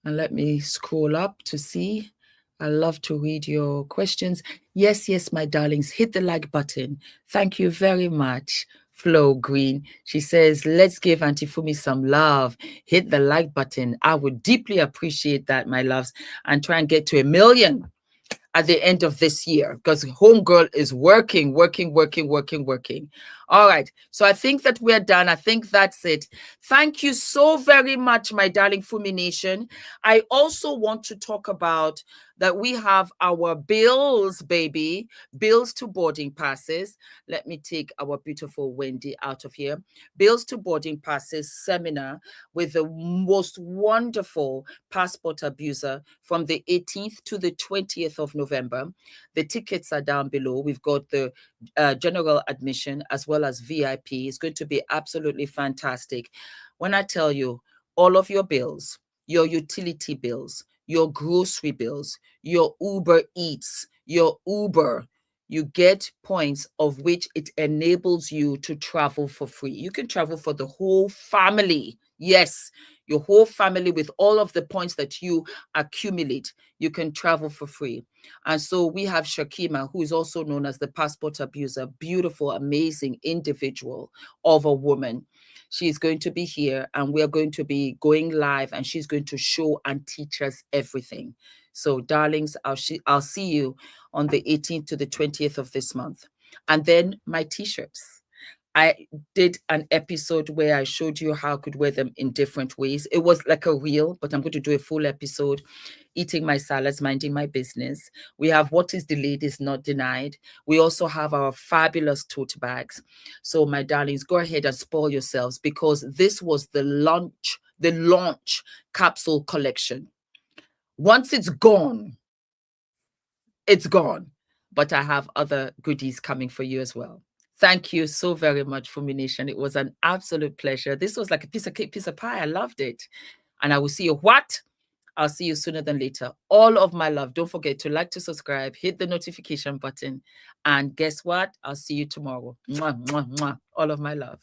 Speaker 1: let me scroll up to see. I love to read your questions. Yes, my darlings, hit the like button. Thank you very much. Flo Green, she says, let's give Auntie Fumi some love. Hit the like button. I would deeply appreciate that, my loves, and try and get to 1 million at the end of this year, because Homegirl is working. All right. So I think that we're done. I think that's it. Thank you so very much, my darling Fumination. I also want to talk about that we have our bills, baby, bills to boarding passes. Let me take our beautiful Wendy out of here. Bills to boarding passes seminar with the most wonderful passport abuser from the 18th to the 20th of November. The tickets are down below. We've got the general admission as well as VIP. It's going to be absolutely fantastic. When I tell you, all of your bills, your utility bills, your grocery bills, your Uber Eats, your Uber, you get points of which it enables you to travel for free. You can travel for the whole family. Yes, your whole family with all of the points that you accumulate, you can travel for free. And so we have Shakima, who is also known as the passport abuser, beautiful, amazing individual of a woman. She's going to be here, and we're going to be going live, and she's going to show and teach us everything. So, darlings, I'll see you on the 18th to the 20th of this month. And then my t-shirts. I did an episode where I showed you how I could wear them in different ways. It was like a reel, but I'm going to do a full episode. Eating my salads, minding my business. We have What is Delayed is Not Denied. We also have our fabulous tote bags. So my darlings, go ahead and spoil yourselves, because this was the launch capsule collection. Once it's gone, it's gone. But I have other goodies coming for you as well. Thank you so very much, Fumination. It was an absolute pleasure. This was like a piece of cake, piece of pie. I loved it. And I will see you I'll see you sooner than later. All of my love. Don't forget to like, to subscribe, hit the notification button. And guess what? I'll see you tomorrow. Mwah, mwah, mwah. All of my love.